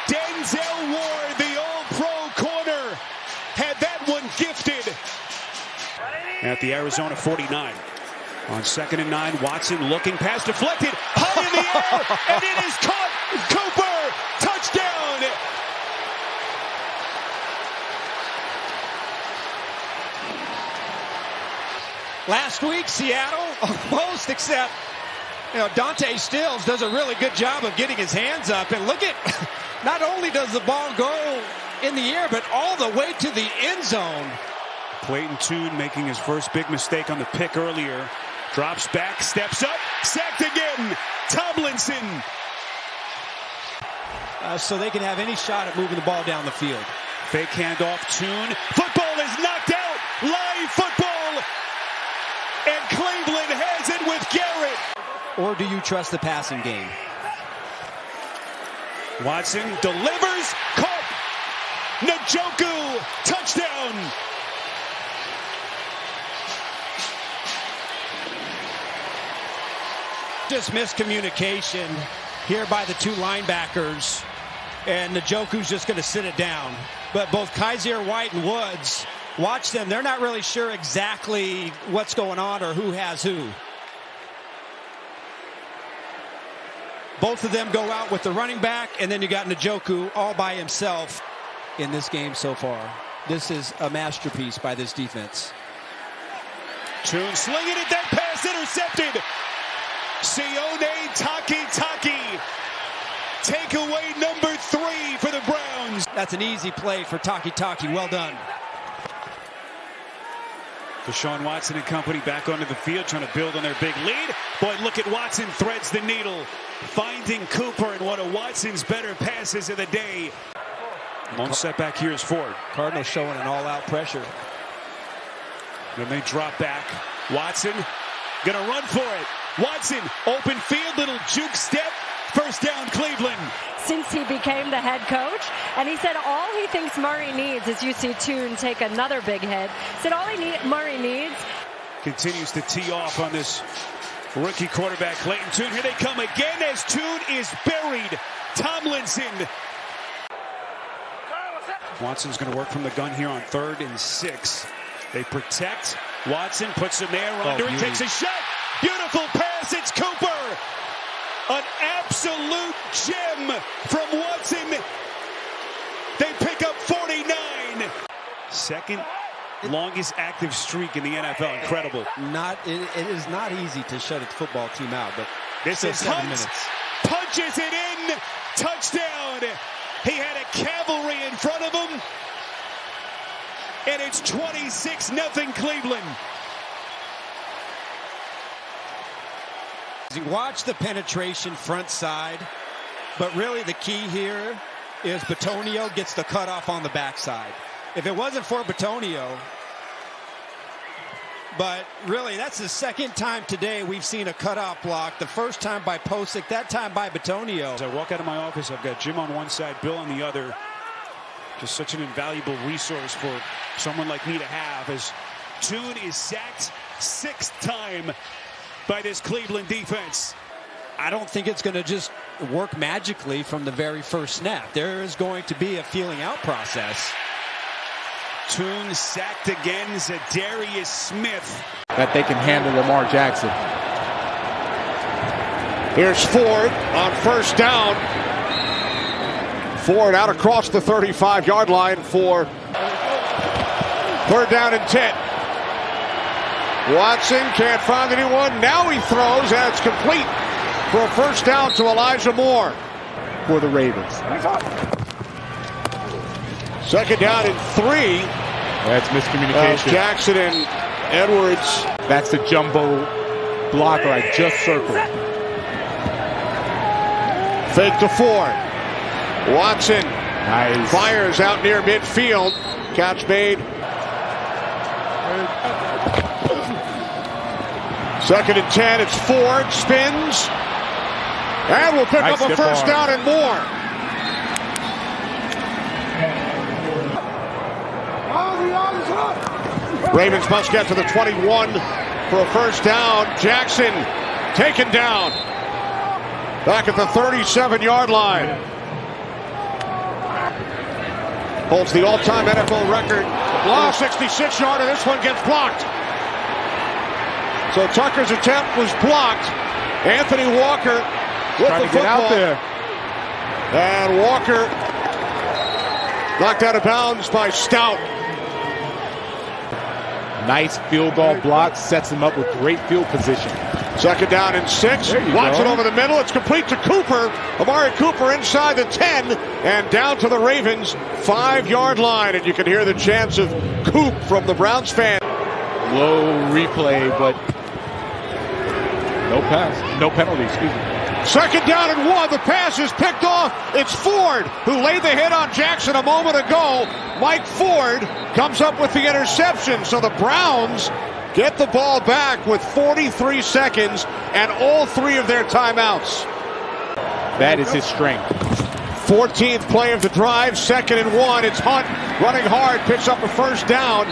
[SPEAKER 6] Denzel Ward, the all-pro corner, had that one gifted. At the Arizona 49. On 2nd and 9, Watson looking, pass deflected, high in the air, and it is caught. Cooper, touchdown.
[SPEAKER 7] Last week, Seattle almost, except Dante Stills does a really good job of getting his hands up. And look at, not only does the ball go in the air, but all the way to the end zone.
[SPEAKER 6] Clayton Tune making his first big mistake on the pick earlier. Drops back, steps up, sacked again. Tomlinson.
[SPEAKER 7] So they can have any shot at moving the ball down the field.
[SPEAKER 6] Fake handoff, Tune. Football is knocked out. Live football. And Cleveland has it with Garrett.
[SPEAKER 7] Or do you trust the passing game?
[SPEAKER 6] Watson delivers. Caught. Njoku. Touchdown.
[SPEAKER 7] Just miscommunication here by the 2 linebackers. And Njoku's just going to sit it down. But both Kaiser White and Woods, watch them. They're not really sure exactly what's going on or who has who. Both of them go out with the running back, and then you got Njoku all by himself in this game so far. This is a masterpiece by this defense.
[SPEAKER 6] Tune slinging it, that pass intercepted. Sione Taki. Takeaway number 3 for the Browns.
[SPEAKER 7] That's an easy play for Taki. Well done.
[SPEAKER 6] Deshaun Watson and company back onto the field trying to build on their big lead. Boy, look at Watson threads the needle. Finding Cooper in one of Watson's better passes of the day. One setback here is Ford.
[SPEAKER 7] Cardinals showing an all-out pressure.
[SPEAKER 6] Then they drop back. Watson gonna run for it. Watson, open field, little juke step. First down, Cleveland.
[SPEAKER 12] Since he became the head coach, and he said all he thinks Murray needs is you see Tune take another big hit. Said all Murray needs.
[SPEAKER 6] Continues to tee off on this rookie quarterback, Clayton Tune. Here they come again as Tune is buried. Tomlinson. Watson's going to work from the gun here on 3rd and 6. They protect. Watson puts him there under it, takes a shot. Beautiful pass, it's Cooper. An absolute gem from Watson. They pick up 49. Second longest active streak in the NFL. Incredible.
[SPEAKER 7] It is not easy to shut a football team out, but
[SPEAKER 6] this is
[SPEAKER 7] 7
[SPEAKER 6] Hunt.
[SPEAKER 7] minutes.
[SPEAKER 6] Punches it in. Touchdown. He had a cavalry in front of him. and it's 26-0 Cleveland.
[SPEAKER 7] Watch the penetration front side, but really the key here is Bitonio gets the cutoff on the backside. If it wasn't for Bitonio, but really that's the second time today we've seen a cutoff block. The first time by Posick, that time by Bitonio.
[SPEAKER 6] As I walk out of my office, I've got Jim on one side, Bill on the other. Just such an invaluable resource for someone like me to have, as Tune is sacked 6th time by this Cleveland defense.
[SPEAKER 7] I don't think it's going to just work magically from the very first snap. There is going to be a feeling out process.
[SPEAKER 6] Tune sacked again. Zadarius Smith.
[SPEAKER 13] That they can handle Lamar Jackson.
[SPEAKER 1] Here's Ford on first down. Ford out across the 35-yard line for 3rd down and 10. Watson can't find anyone. Now he throws, and it's complete for a first down to Elijah Moore
[SPEAKER 13] for the Ravens.
[SPEAKER 1] 2nd down and 3.
[SPEAKER 13] That's miscommunication.
[SPEAKER 1] Jackson and Edwards.
[SPEAKER 13] That's the jumbo blocker I just circled.
[SPEAKER 1] Fake to Ford. Watson
[SPEAKER 13] nice.
[SPEAKER 1] Fires out near midfield. Catch made. 2nd and 10. It's Ford. Spins. And we'll pick up a first down and more. Ravens must get to the 21 for a first down. Jackson taken down. Back at the 37-yard line. Holds the all-time NFL record. 66-yarder. This one gets blocked. So Tucker's attempt was blocked. Anthony Walker with the football. Get out there. And Walker knocked out of bounds by Stout.
[SPEAKER 13] Nice field goal block. Sets him up with great field position.
[SPEAKER 1] 2nd down and 6. Watson over the middle. It's complete to Cooper. Amari Cooper inside the 10 and down to the Ravens 5-yard line. And you can hear the chants of Coop from the Browns fan.
[SPEAKER 13] Low replay, but no pass. No penalty, excuse me.
[SPEAKER 1] 2nd down and 1. The pass is picked off. It's Ford who laid the hit on Jackson a moment ago. Mike Ford comes up with the interception. So the Browns get the ball back with 43 seconds and all 3 of their timeouts.
[SPEAKER 13] That is his strength.
[SPEAKER 1] 14th play of the drive, 2nd and 1. It's Hunt running hard, picks up a first down.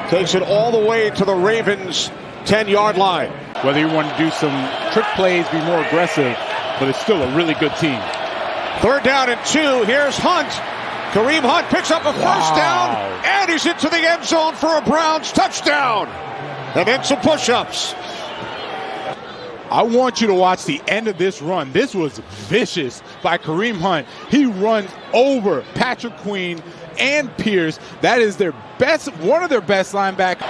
[SPEAKER 1] Takes it all the way to the Ravens' 10-yard line.
[SPEAKER 13] Whether you want to do some trick plays, be more aggressive, but it's still a really good team.
[SPEAKER 1] 3rd down and 2. Here's Hunt. Kareem Hunt picks up a first down, and he's into the end zone for a Browns touchdown. And then some push-ups.
[SPEAKER 13] I want you to watch the end of this run. This was vicious by Kareem Hunt. He runs over Patrick Queen and Pierce. That is their best, one of their best linebackers.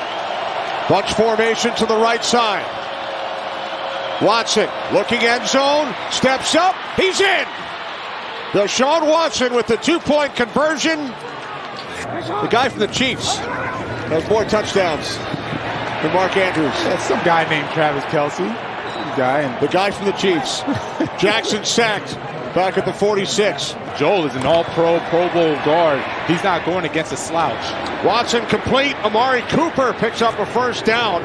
[SPEAKER 1] Bunch formation to the right side. Watson looking end zone, steps up, he's in. Deshaun Watson with the 2-point conversion. The guy from the Chiefs has more touchdowns than Mark Andrews.
[SPEAKER 13] That's some guy named Travis Kelce.
[SPEAKER 1] The guy from the Chiefs. Jackson sacked back at the 46.
[SPEAKER 13] Joel is an all-pro, Pro Bowl guard. He's not going against a slouch.
[SPEAKER 1] Watson complete. Amari Cooper picks up a first down.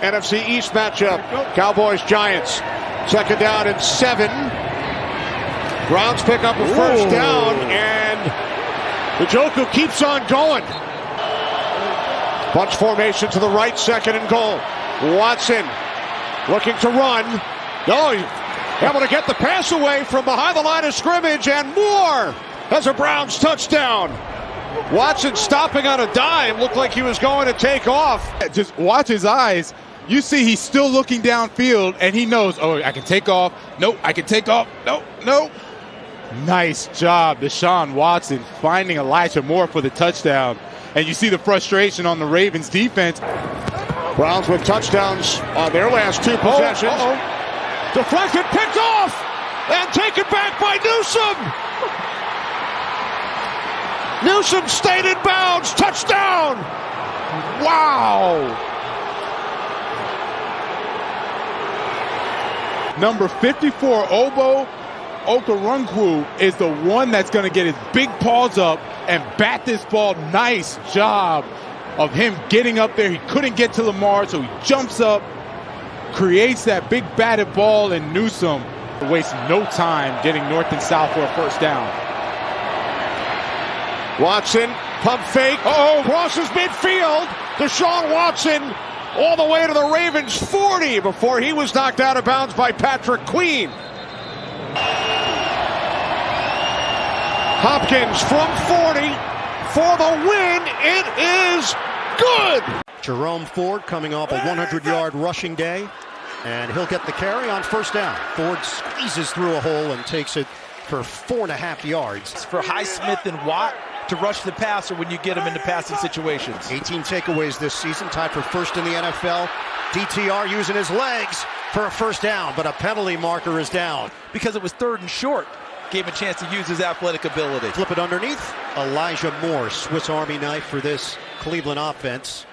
[SPEAKER 1] NFC East matchup. Cowboys-Giants. 2nd down and 7. Browns pick up a first down, and Njoku keeps on going. Bunch formation to the right, 2nd and goal. Watson looking to run. No, able to get the pass away from behind the line of scrimmage, and Moore has a Browns touchdown. Watson stopping on a dime. Looked like he was going to take off.
[SPEAKER 13] Just watch his eyes. You see he's still looking downfield, and he knows, oh, I can take off. Nope, I can take off. Nope, nope. Nice job, Deshaun Watson, finding Elijah Moore for the touchdown. And you see the frustration on the Ravens defense.
[SPEAKER 1] Browns with touchdowns on their last 2 possessions. Deflected, picked off, and taken back by Newsome. Newsome stayed in bounds. Touchdown.
[SPEAKER 13] Wow. Number 54, Obo Okoronkwo, is the one that's going to get his big paws up and bat this ball. Nice job of him getting up there. He couldn't get to Lamar, so he jumps up, creates that big batted ball, and Newsome wastes no time getting north and south for a first down.
[SPEAKER 1] Watson, pump fake. Crosses midfield. Deshaun Watson all the way to the Ravens 40 before he was knocked out of bounds by Patrick Queen. Hopkins from 40 for the win. It is good. Jerome Ford coming off a 100-yard rushing day, and he'll get the carry on first down. Ford squeezes through a hole and takes it for 4.5 yards.
[SPEAKER 2] It's for Highsmith and Watt to rush the passer when you get them into passing situations.
[SPEAKER 1] 18 takeaways this season, tied for first in the NFL. DTR using his legs for a first down, but a penalty marker is down.
[SPEAKER 2] Because it was 3rd and short, gave him a chance to use his athletic ability.
[SPEAKER 1] Flip it underneath. Elijah Moore, Swiss Army knife for this Cleveland offense.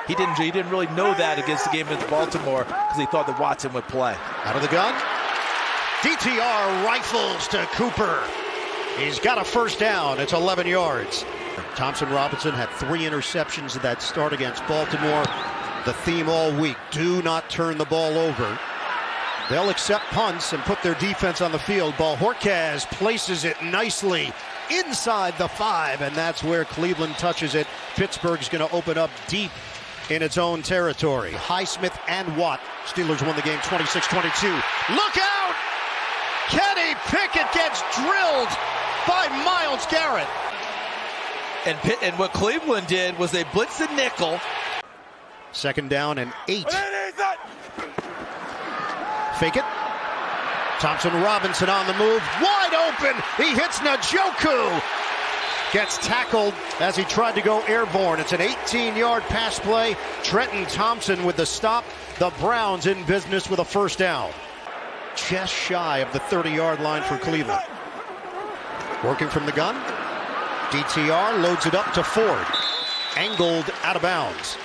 [SPEAKER 2] He didn't really know that against the game against Baltimore because he thought that Watson would play.
[SPEAKER 1] Out of the gun. DTR rifles to Cooper. He's got a first down. It's 11 yards. Thompson Robinson had 3 interceptions at that start against Baltimore. The theme all week, do not turn the ball over. They'll accept punts and put their defense on the field. Bojorquez places it nicely inside the 5, and that's where Cleveland touches it. Pittsburgh's going to open up deep in its own territory. Highsmith and Watt. Steelers won the game 26-22. Look out! Kenny Pickett gets drilled by Myles Garrett.
[SPEAKER 2] And what Cleveland did was they blitzed the nickel.
[SPEAKER 1] Second down and 8. Fake it. Thompson Robinson on the move. Wide open. He hits Njoku. Gets tackled as he tried to go airborne. It's an 18-yard pass play. Trenton Thompson with the stop. The Browns in business with a first down. Just shy of the 30-yard line for Cleveland. Working from the gun. DTR loads it up to Ford. Angled out of bounds.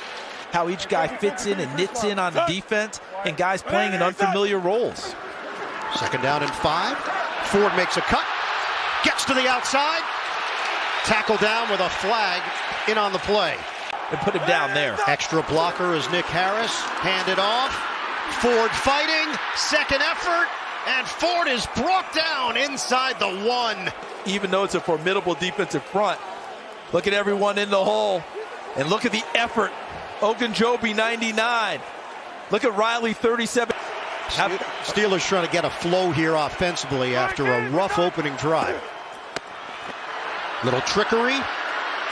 [SPEAKER 2] How each guy fits in and knits in on the defense, and guys playing in unfamiliar roles.
[SPEAKER 1] Second down and 5. Ford makes a cut. Gets to the outside. Tackle down with a flag in on the play.
[SPEAKER 2] And put him down there.
[SPEAKER 1] Extra blocker is Nick Harris. Handed off. Ford fighting. Second effort. And Ford is brought down inside the 1.
[SPEAKER 2] Even though it's a formidable defensive front, look at everyone in the hole. And look at the effort. Ogunjobi, 99. Look at Riley, 37.
[SPEAKER 1] Steelers trying to get a flow here offensively after a rough opening drive. Little trickery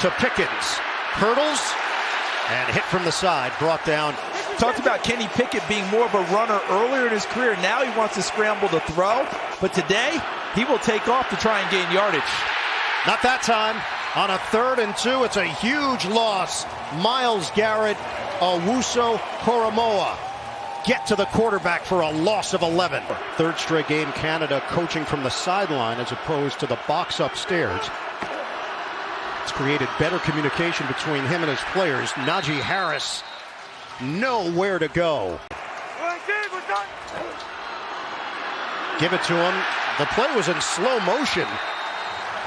[SPEAKER 1] to Pickens. Hurdles and hit from the side. Brought down.
[SPEAKER 2] Talked about Kenny Pickett being more of a runner earlier in his career. Now he wants to scramble to throw. But today, he will take off to try and gain yardage.
[SPEAKER 1] Not that time. On a 3rd and 2, it's a huge loss. Myles Garrett, Owusu Koromoa get to the quarterback for a loss of 11. 3rd straight game, Canada coaching from the sideline as opposed to the box upstairs. It's created better communication between him and his players. Najee Harris, nowhere to go. Give it to him. The play was in slow motion.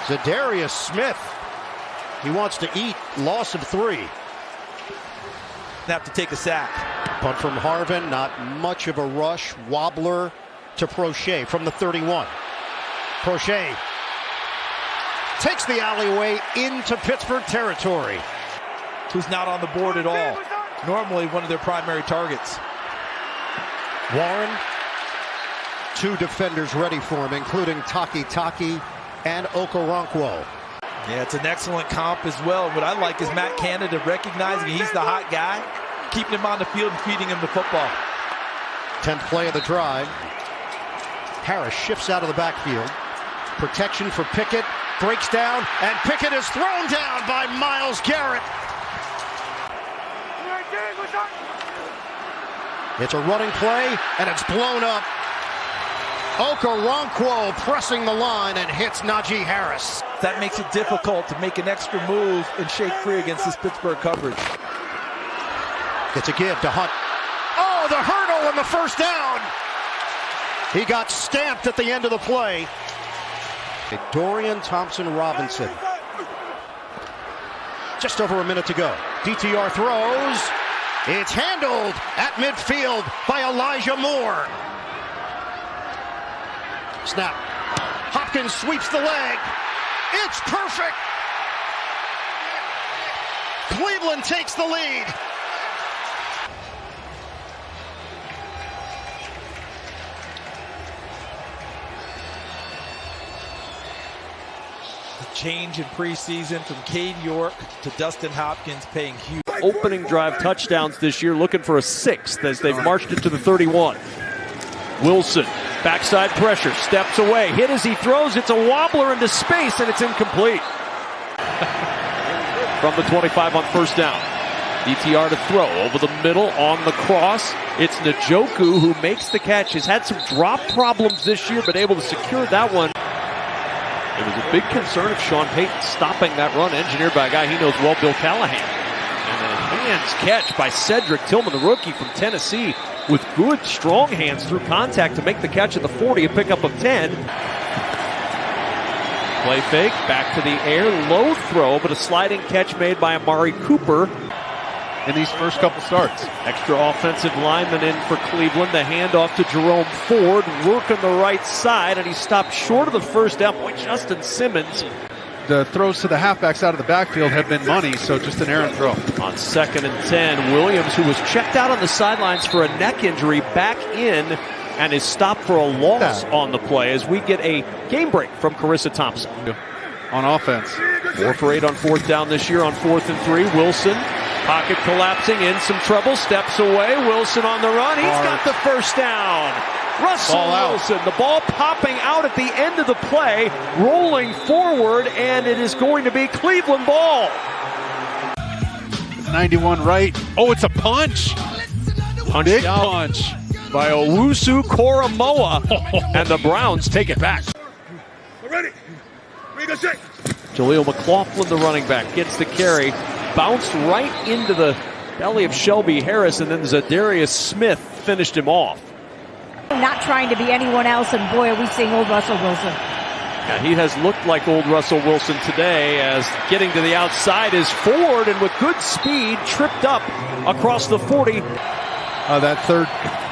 [SPEAKER 1] Zadarius Smith. He wants to eat. Loss of 3.
[SPEAKER 2] Have to take a sack.
[SPEAKER 1] Punt from Harvin. Not much of a rush. Wobbler to Prochet from the 31. Prochet takes the alleyway into Pittsburgh territory.
[SPEAKER 2] Who's not on the board at all. Normally one of their primary targets.
[SPEAKER 1] Warren. 2 defenders ready for him, including Taki and Okoronkwo.
[SPEAKER 2] Yeah, it's an excellent comp as well. What I like is Matt Canada recognizing he's the hot guy, keeping him on the field and feeding him the football.
[SPEAKER 1] 10th play of the drive. Harris shifts out of the backfield. Protection for Pickett. Breaks down, and Pickett is thrown down by Myles Garrett. It's a running play, and it's blown up. Okoronkwo pressing the line and hits Najee Harris.
[SPEAKER 2] That makes it difficult to make an extra move and shake free against this Pittsburgh coverage.
[SPEAKER 1] Gets a give to Hunt. Oh, the hurdle and the first down. He got stamped at the end of the play. Dorian Thompson-Robinson. Just over a minute to go. DTR throws. It's handled at midfield by Elijah Moore. Snap. Hopkins sweeps the leg. It's perfect. Cleveland takes the lead.
[SPEAKER 2] Change in preseason from Cade York to Dustin Hopkins, paying huge.
[SPEAKER 10] Opening drive touchdowns this year, looking for a 6th as they've marched it to the 31. Wilson, backside pressure, steps away, hit as he throws, it's a wobbler into space, and it's incomplete. From the 25 on first down. DTR to throw over the middle on the cross. It's Njoku who makes the catch. He's had some drop problems this year, but able to secure that one. It was a big concern of Sean Payton stopping that run, engineered by a guy he knows well, Bill Callahan. And a hands catch by Cedric Tillman, the rookie from Tennessee, with good, strong hands through contact to make the catch at the 40, a pickup of 10. Play fake, back to the air, low throw, but a sliding catch made by Amari Cooper in these first couple starts. Extra offensive lineman in for Cleveland. The handoff to Jerome Ford, working the right side, and he stopped short of the first down. Boy, Justin Simmons.
[SPEAKER 14] The throws to the halfbacks out of the backfield have been money, so just an errant throw.
[SPEAKER 10] On 2nd and 10, Williams, who was checked out on the sidelines for a neck injury, back in and is stopped for a loss on the play as we get a game break from Carissa Thompson.
[SPEAKER 14] On offense.
[SPEAKER 10] 4 for 8 on 4th down this year on 4th and 3. Wilson, pocket collapsing, in some trouble, steps away. Wilson on the run. He's got the first down. Russell Wilson, the ball popping out at the end of the play, rolling forward, and it is going to be Cleveland ball.
[SPEAKER 14] 91 right. Oh, it's a punch.
[SPEAKER 10] Big punch by Owusu Koromoa, and the Browns take it back.
[SPEAKER 3] Ready?
[SPEAKER 10] Jaleel McLaughlin, the running back, gets the carry, bounced right into the belly of Shelby Harris, and then Zadarius Smith finished him off.
[SPEAKER 15] Not trying to be anyone else, and boy, are we seeing old Russell Wilson.
[SPEAKER 10] Yeah, he has looked like old Russell Wilson today, as getting to the outside is Ford, and with good speed, tripped up across the 40.
[SPEAKER 14] That third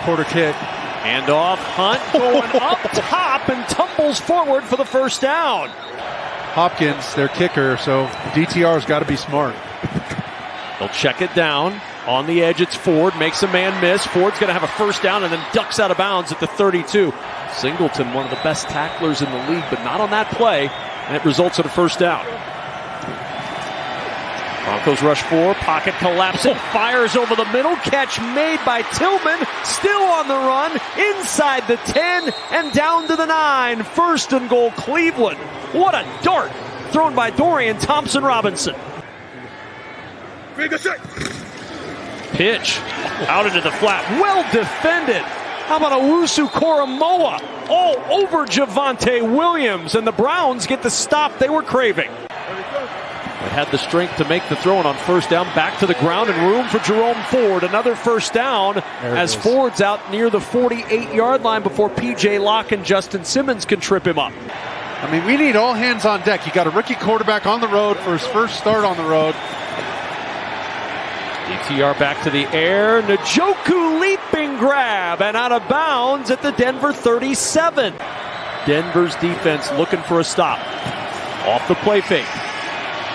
[SPEAKER 14] quarter kick.
[SPEAKER 10] Handoff, Hunt going up top and tumbles forward for the first down.
[SPEAKER 14] Hopkins, their kicker, so DTR's got to be smart.
[SPEAKER 10] They'll check it down. On the edge, it's Ford, makes a man miss. Ford's going to have a first down and then ducks out of bounds at the 32. Singleton, one of the best tacklers in the league, but not on that play, and it results in a first down. Broncos rush 4, pocket collapsing, fires over the middle, catch made by Tillman, still on the run, inside the 10 and down to the 9. First and goal, Cleveland. What a dart thrown by Dorian Thompson-Robinson. Pitch out into the flat, well defended. How about Owusu Koromoa all over Javonte Williams, and the Browns get the stop they were craving. But had the strength to make the throw, and on first down, back to the ground and room for Jerome Ford. Another first down as Ford's out near the 48-yard line before P.J. Locke and Justin Simmons can trip him up.
[SPEAKER 14] I mean, we need all hands on deck. You got a rookie quarterback on the road for his first start on the road.
[SPEAKER 10] DTR back to the air. Njoku leaping grab and out of bounds at the Denver 37. Denver's defense looking for a stop. Off the play fake.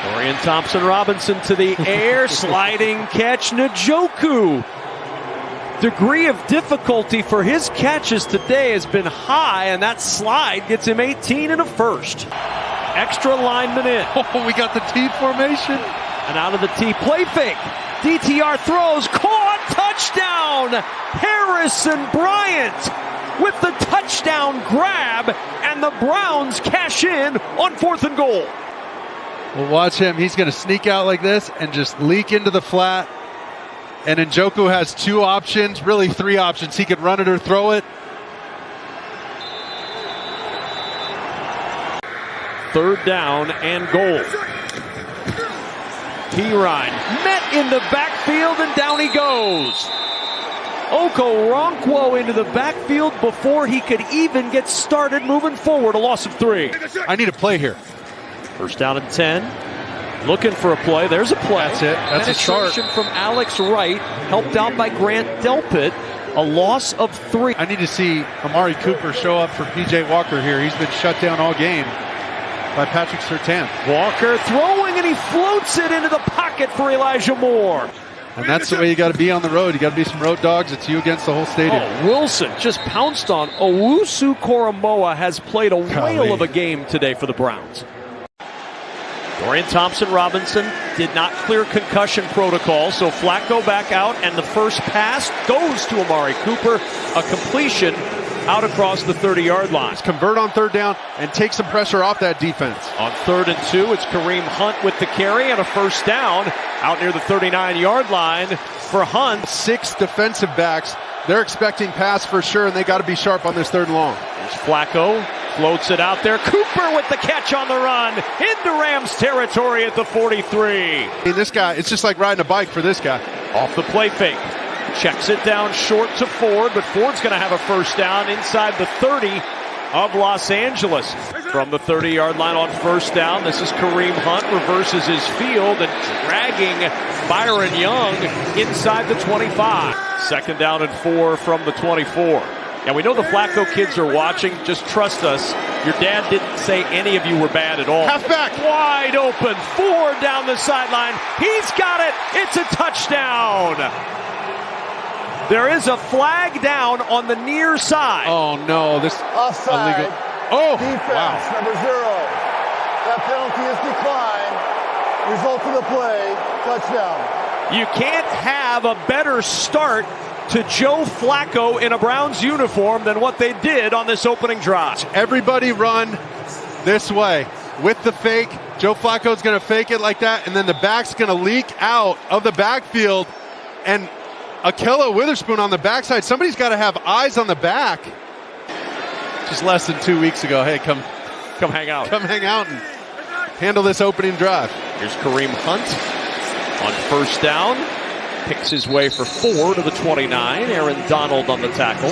[SPEAKER 10] Dorian Thompson-Robinson to the air. Sliding catch. Njoku. Degree of difficulty for his catches today has been high, and that slide gets him 18 and a first. Extra lineman in.
[SPEAKER 14] Oh, we got the T formation.
[SPEAKER 10] And out of the T, play fake. DTR throws, caught, touchdown! Harrison Bryant with the touchdown grab, and the Browns cash in on 4th and goal.
[SPEAKER 14] Well, watch him. He's going to sneak out like this and just leak into the flat. And Njoku has 2 options, really 3 options. He could run it or throw it.
[SPEAKER 10] 3rd down and goal. Perine met in the backfield, and down he goes. Okoronkwo into the backfield before he could even get started moving forward. A loss of 3.
[SPEAKER 14] I need a play here.
[SPEAKER 10] 1st down and 10. Looking for a play. There's a play.
[SPEAKER 14] That's it. That's a start.
[SPEAKER 10] From Alex Wright, helped out by Grant Delpit. A loss of 3.
[SPEAKER 14] I need to see Amari Cooper show up for P.J. Walker here. He's been shut down all game by Patrick Surtain.
[SPEAKER 10] Walker throwing, and he floats it into the pocket for Elijah Moore.
[SPEAKER 14] And that's the way you got to be on the road. You got to be some road dogs. It's you against the whole stadium.
[SPEAKER 10] Oh, Wilson just pounced on. Owusu Koromoa has played a whale of a game today for the Browns. Dorian Thompson-Robinson did not clear concussion protocol, so Flacco back out, and the first pass goes to Amari Cooper, a completion out across the 30-yard line.
[SPEAKER 14] Convert on 3rd down and take some pressure off that defense.
[SPEAKER 10] On 3rd and 2, it's Kareem Hunt with the carry and a 1st down out near the 39-yard line for Hunt.
[SPEAKER 14] 6 defensive backs. They're expecting pass for sure, and they got to be sharp on this 3rd and long.
[SPEAKER 10] There's Flacco. Floats it out there. Cooper with the catch on the run into Rams territory at the 43.
[SPEAKER 14] This guy, it's just like riding a bike for this guy.
[SPEAKER 10] Off the play fake. Checks it down short to Ford, but Ford's going to have a 1st down inside the 30 of Los Angeles. From the 30-yard line on 1st down, this is Kareem Hunt, reverses his field and dragging Byron Young inside the 25. 2nd down and 4 from the 24. And we know the Flacco kids are watching. Just trust us. Your dad didn't say any of you were bad at all.
[SPEAKER 14] Halfback.
[SPEAKER 10] Wide open. Ford down the sideline. He's got it. It's a touchdown. There is a flag down on the near side.
[SPEAKER 14] Oh, no. This
[SPEAKER 5] offside.
[SPEAKER 14] Illegal. Oh,
[SPEAKER 5] defense,
[SPEAKER 14] wow.
[SPEAKER 5] number 0. That penalty is declined. Result of the play, touchdown.
[SPEAKER 10] You can't have a better start to Joe Flacco in a Browns uniform than what they did on this opening drive.
[SPEAKER 14] Everybody run this way with the fake. Joe Flacco's going to fake it like that, and then the back's going to leak out of the backfield. And Ahkello Witherspoon on the backside. Somebody's got to have eyes on the back. Just less than 2 weeks ago. Hey, come
[SPEAKER 10] hang out.
[SPEAKER 14] Come hang out and handle this opening drive.
[SPEAKER 10] Here's Kareem Hunt on 1st down. Picks his way for 4 to the 29. Aaron Donald on the tackle.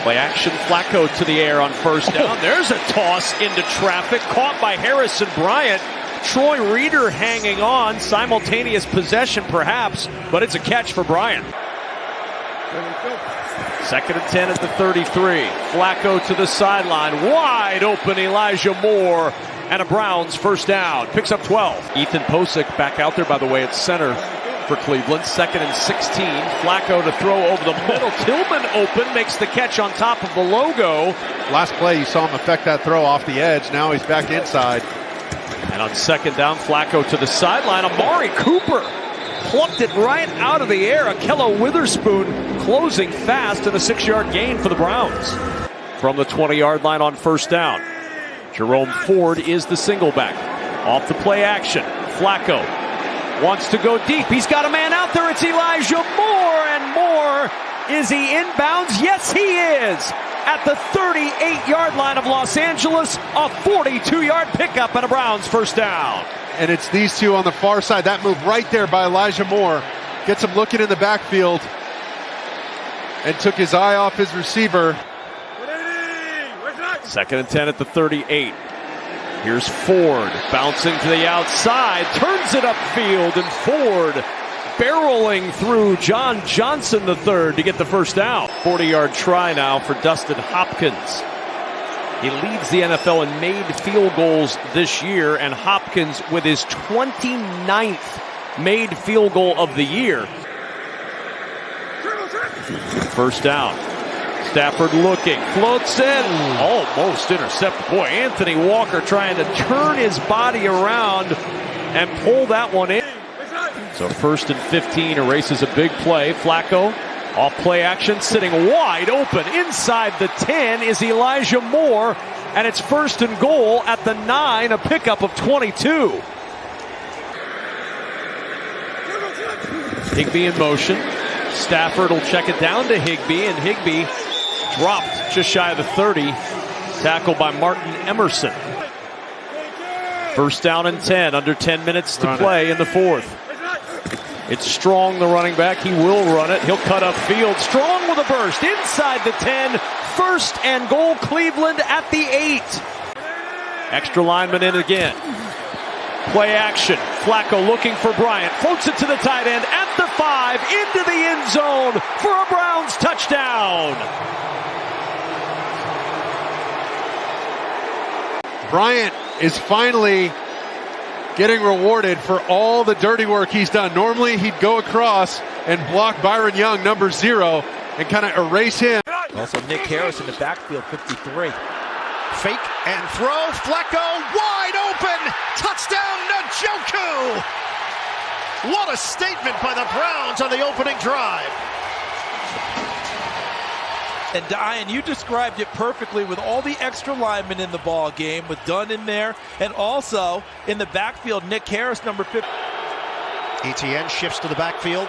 [SPEAKER 10] Play action. Flacco to the air on 1st down. There's a toss into traffic. Caught by Harrison Bryant. Troy Reeder hanging on. Simultaneous possession perhaps, but it's a catch for Bryant. 2nd and 10 at the 33. Flacco to the sideline. Wide open Elijah Moore. And a Browns 1st down. Picks up 12. Ethan Posick back out there, by the way, at center for Cleveland. 2nd and 16. Flacco to throw over the middle. Tillman open, makes the catch on top of the logo.
[SPEAKER 14] Last play, you saw him affect that throw off the edge. Now he's back inside.
[SPEAKER 10] And on 2nd down, Flacco to the sideline. Amari Cooper plucked it right out of the air. Ahkello Witherspoon closing fast and a 6-yard gain for the Browns. From the 20-yard line on 1st down. Jerome Ford is the single back. Off the play action. Flacco wants to go deep. He's got a man out there. It's Elijah Moore. And Moore, is he inbounds? Yes, he is. At the 38-yard line of Los Angeles, a 42-yard pickup and a Browns 1st down.
[SPEAKER 14] And it's these two on the far side. That move right there by Elijah Moore gets him looking in the backfield and took his eye off his receiver.
[SPEAKER 10] 2nd and 10 at the 38. Here's Ford bouncing to the outside, turns it upfield, and Ford barreling through John Johnson III to get the 1st down. 40-yard try now for Dustin Hopkins. He leads the NFL in made field goals this year, and Hopkins with his 29th made field goal of the year. 1st down. Stafford looking, floats in, almost intercepted. Boy, Anthony Walker trying to turn his body around and pull that one in. So 1st and 15, erases a big play. Flacco off play action, sitting wide open. Inside the 10 is Elijah Moore, and it's 1st and goal at the 9, a pickup of 22. Higbee in motion. Stafford will check it down to Higbee, and Higbee dropped just shy of the 30 Tackle by Martin Emerson. First down and 10, under 10 minutes to play in the fourth. It's Strong, the running back. He will run it. He'll cut upfield. Strong with a burst inside the 10. First and goal, Cleveland at the 8. Extra lineman in again. Play action. Flacco looking for Bryant. Floats it to the tight end at the 5, into the end zone for a Browns touchdown.
[SPEAKER 14] Bryant is finally getting rewarded for all the dirty work he's done. Normally he'd go across and block Byron Young, number 0, and kind of erase him.
[SPEAKER 2] Also Nick Harris in the backfield, 53.
[SPEAKER 1] Fake and throw. Flacco wide open. Touchdown, Njoku. What a statement by the Browns on the opening drive.
[SPEAKER 2] And Diane, you described it perfectly with all the extra linemen in the ball game, with Dunn in there, and also in the backfield, Nick Harris, number 50.
[SPEAKER 1] ETN shifts to the backfield.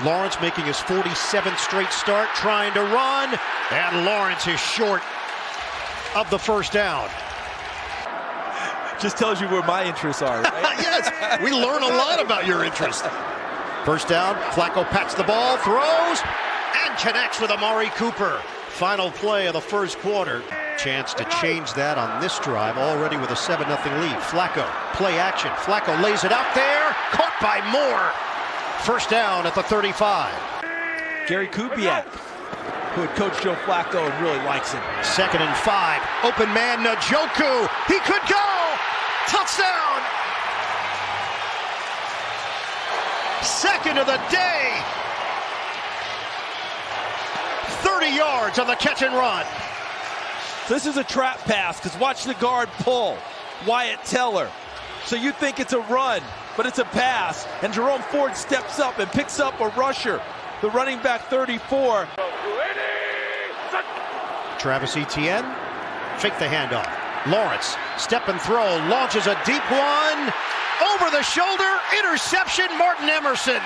[SPEAKER 1] Lawrence making his 47th straight start, trying to run, and Lawrence is short of the first down.
[SPEAKER 2] Just tells you where my interests are, right?
[SPEAKER 1] Yes, we learn a lot about your interest. First down, Flacco pats the ball, throws, and connects with Amari Cooper. Final play of the first quarter. Chance to change that on this drive, already with a 7-0 lead. Flacco, play action. Flacco lays it out there, caught by Moore. First down at the 35.
[SPEAKER 2] Gary Kubiak, who had coached Joe Flacco and really likes him.
[SPEAKER 1] 2nd and 5. Open man, Njoku. He could go. Touchdown. Second of the day. 30 yards on the catch and run.
[SPEAKER 2] This is a trap pass, because watch the guard pull. Wyatt Teller. So you think it's a run, but it's a pass. And Jerome Ford steps up and picks up a rusher. The running back, 34.
[SPEAKER 1] Travis Etienne, fake the handoff. Lawrence, step and throw, launches a deep one. Over the shoulder, interception, Martin Emerson.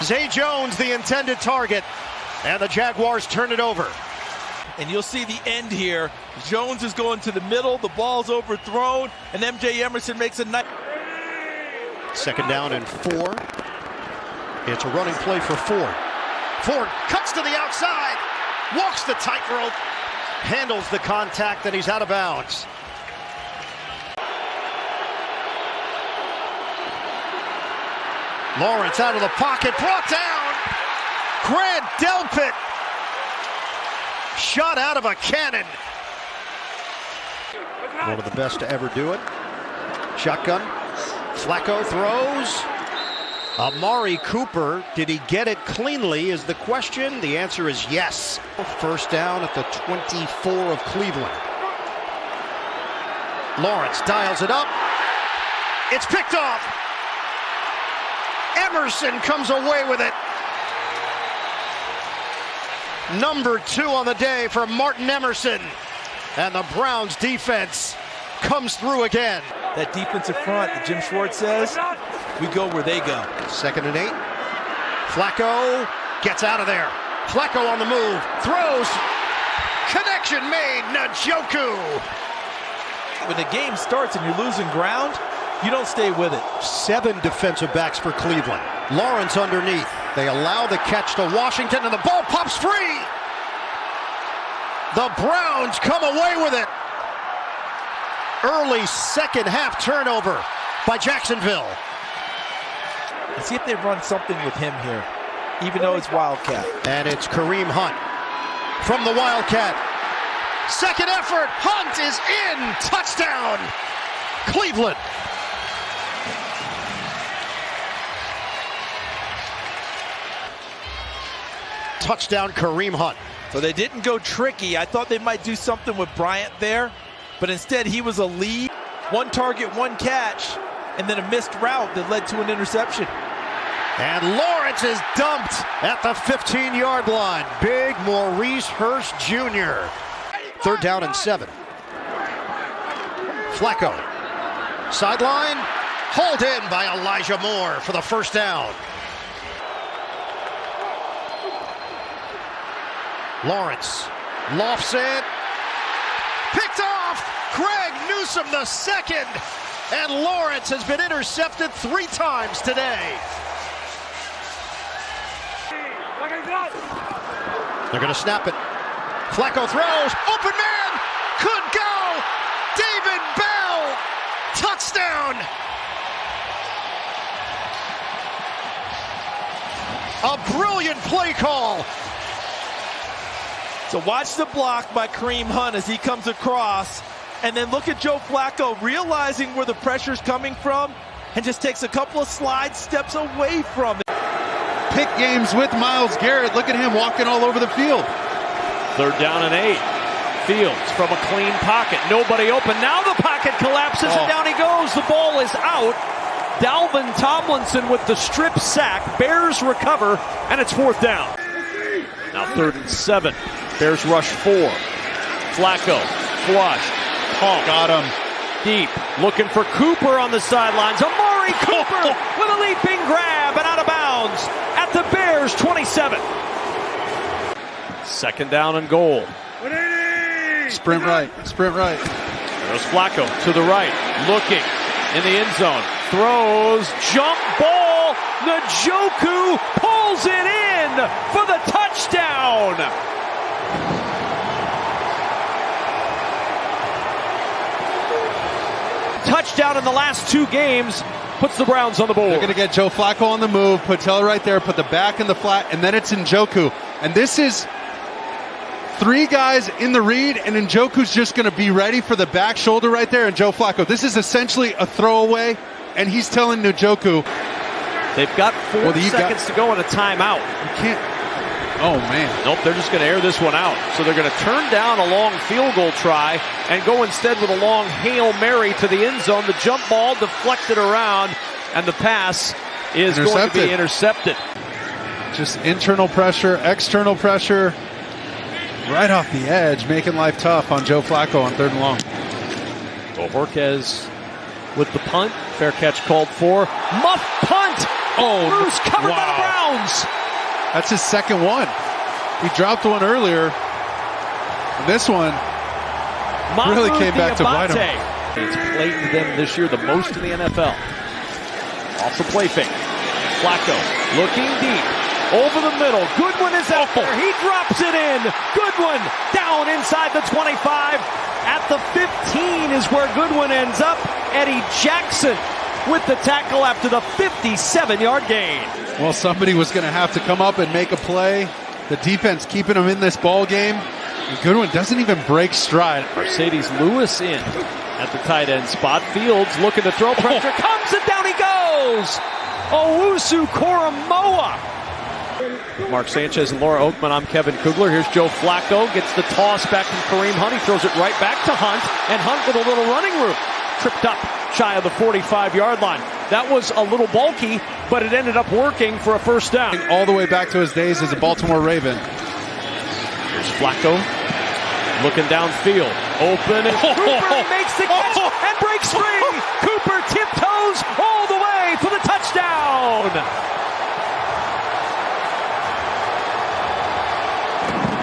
[SPEAKER 1] Zay Jones, the intended target, and the Jaguars turn it over.
[SPEAKER 2] And you'll see the end here. Jones is going to the middle, the ball's overthrown, and MJ Emerson makes a nice.
[SPEAKER 1] 2nd down and 4. It's a running play for Ford. Ford cuts to the outside, walks the tightrope, handles the contact, and he's out of bounds. Lawrence out of the pocket, brought down. Grant Delpit, shot out of a cannon. One of the best to ever do it. Shotgun. Flacco throws. Amari Cooper, did he get it cleanly is the question. The answer is yes. First down at the 24 of Cleveland. Lawrence dials it up. It's picked off. Emerson comes away with it. Number 2 on the day for Martin Emerson. And the Browns defense comes through again.
[SPEAKER 2] That defensive front that Jim Schwartz says, we go where they go. 2nd and 8.
[SPEAKER 1] Flacco gets out of there. Flacco on the move. Throws. Connection made. Njoku.
[SPEAKER 2] When the game starts and you're losing ground, you don't stay with it.
[SPEAKER 1] 7 defensive backs for Cleveland. Lawrence underneath. They allow the catch to Washington, and the ball pops free. The Browns come away with it. Early second half turnover by Jacksonville.
[SPEAKER 2] Let's see if they run something with him here, even though it's Wildcat.
[SPEAKER 1] And it's Kareem Hunt from the Wildcat. Second effort. Hunt is in. Touchdown. Cleveland. Touchdown, Kareem Hunt.
[SPEAKER 2] So they didn't go tricky. I thought they might do something with Bryant there, but instead he was a lead. 1 target, 1 catch, and then a missed route that led to an interception.
[SPEAKER 1] And Lawrence is dumped at the 15-yard line. Big Maurice Hurst Jr. 3rd down and 7. Flacco. Sideline. Hauled in by Elijah Moore for the first down. Lawrence lofts it. Picked off. Greg Newsome the second. And Lawrence has been intercepted 3 times today. They're going to snap it. Flacco throws. Open man. Could go. David Bell. Touchdown. A brilliant play call.
[SPEAKER 2] So watch the block by Kareem Hunt as he comes across. And then look at Joe Flacco realizing where the pressure's coming from and just takes a couple of slide steps away from it.
[SPEAKER 14] Pick games with Myles Garrett. Look at him walking all over the field.
[SPEAKER 10] 3rd down and 8. Fields from a clean pocket. Nobody open. Now the pocket collapses and down he goes. The ball is out. Dalvin Tomlinson with the strip sack. Bears recover, and it's 4th down. Now 3rd and 7. Bears rush 4. Flacco flushed. Pump.
[SPEAKER 14] Got him.
[SPEAKER 10] Deep. Looking for Cooper on the sidelines. Amari Cooper with a leaping grab and out of bounds at the Bears 27. 2nd down and goal.
[SPEAKER 14] Sprint right. Sprint right.
[SPEAKER 10] There's Flacco to the right. Looking in the end zone. Throws. Jump ball. Njoku pulls it in for the touchdown. Touchdown in the last 2 games puts the Browns on the board.
[SPEAKER 14] They're going to get Joe Flacco on the move, put Teller right there, put the back in the flat, and then it's Njoku. And this is 3 guys in the read, and Njoku's just going to be ready for the back shoulder right there, and Joe Flacco. This is essentially a throwaway, and he's telling Njoku.
[SPEAKER 10] They've got 4 seconds to go on a timeout.
[SPEAKER 14] You can't. Oh, man.
[SPEAKER 10] Nope, they're just going to air this one out. So they're going to turn down a long field goal try and go instead with a long Hail Mary to the end zone. The jump ball deflected around, and the pass is going to be intercepted.
[SPEAKER 14] Just internal pressure, external pressure, right off the edge, making life tough on Joe Flacco on 3rd and long.
[SPEAKER 10] Borges with the punt. Fair catch called for. Muff punt! Oh, Bruce covered by the Browns!
[SPEAKER 14] That's his 2nd one. He dropped one earlier. And this one really came back to bite him.
[SPEAKER 10] It's played them this year the most in the NFL. Off the play fake. Flacco looking deep. Over the middle. Goodwin is out there. He drops it in. Goodwin down inside the 25. At the 15 is where Goodwin ends up. Eddie Jackson with the tackle after the 57-yard gain.
[SPEAKER 14] Well, somebody was going to have to come up and make a play. The defense keeping him in this ball game. And Goodwin doesn't even break stride.
[SPEAKER 10] Mercedes Lewis in at the tight end spot. Fields looking to throw. Pressure comes and down he goes. Owusu Koromoa. Mark Sanchez and Laura Oakman. I'm Kevin Kugler. Here's Joe Flacco. Gets the toss back from Kareem Hunt. He throws it right back to Hunt. And Hunt with a little running room. Tripped up shy of the 45-yard line. That was a little bulky, but it ended up working for a 1st down.
[SPEAKER 14] All the way back to his days as a Baltimore Raven.
[SPEAKER 10] Here's Flacco looking downfield. Open and Cooper makes the catch and breaks free. Cooper tiptoes all the way for the touchdown.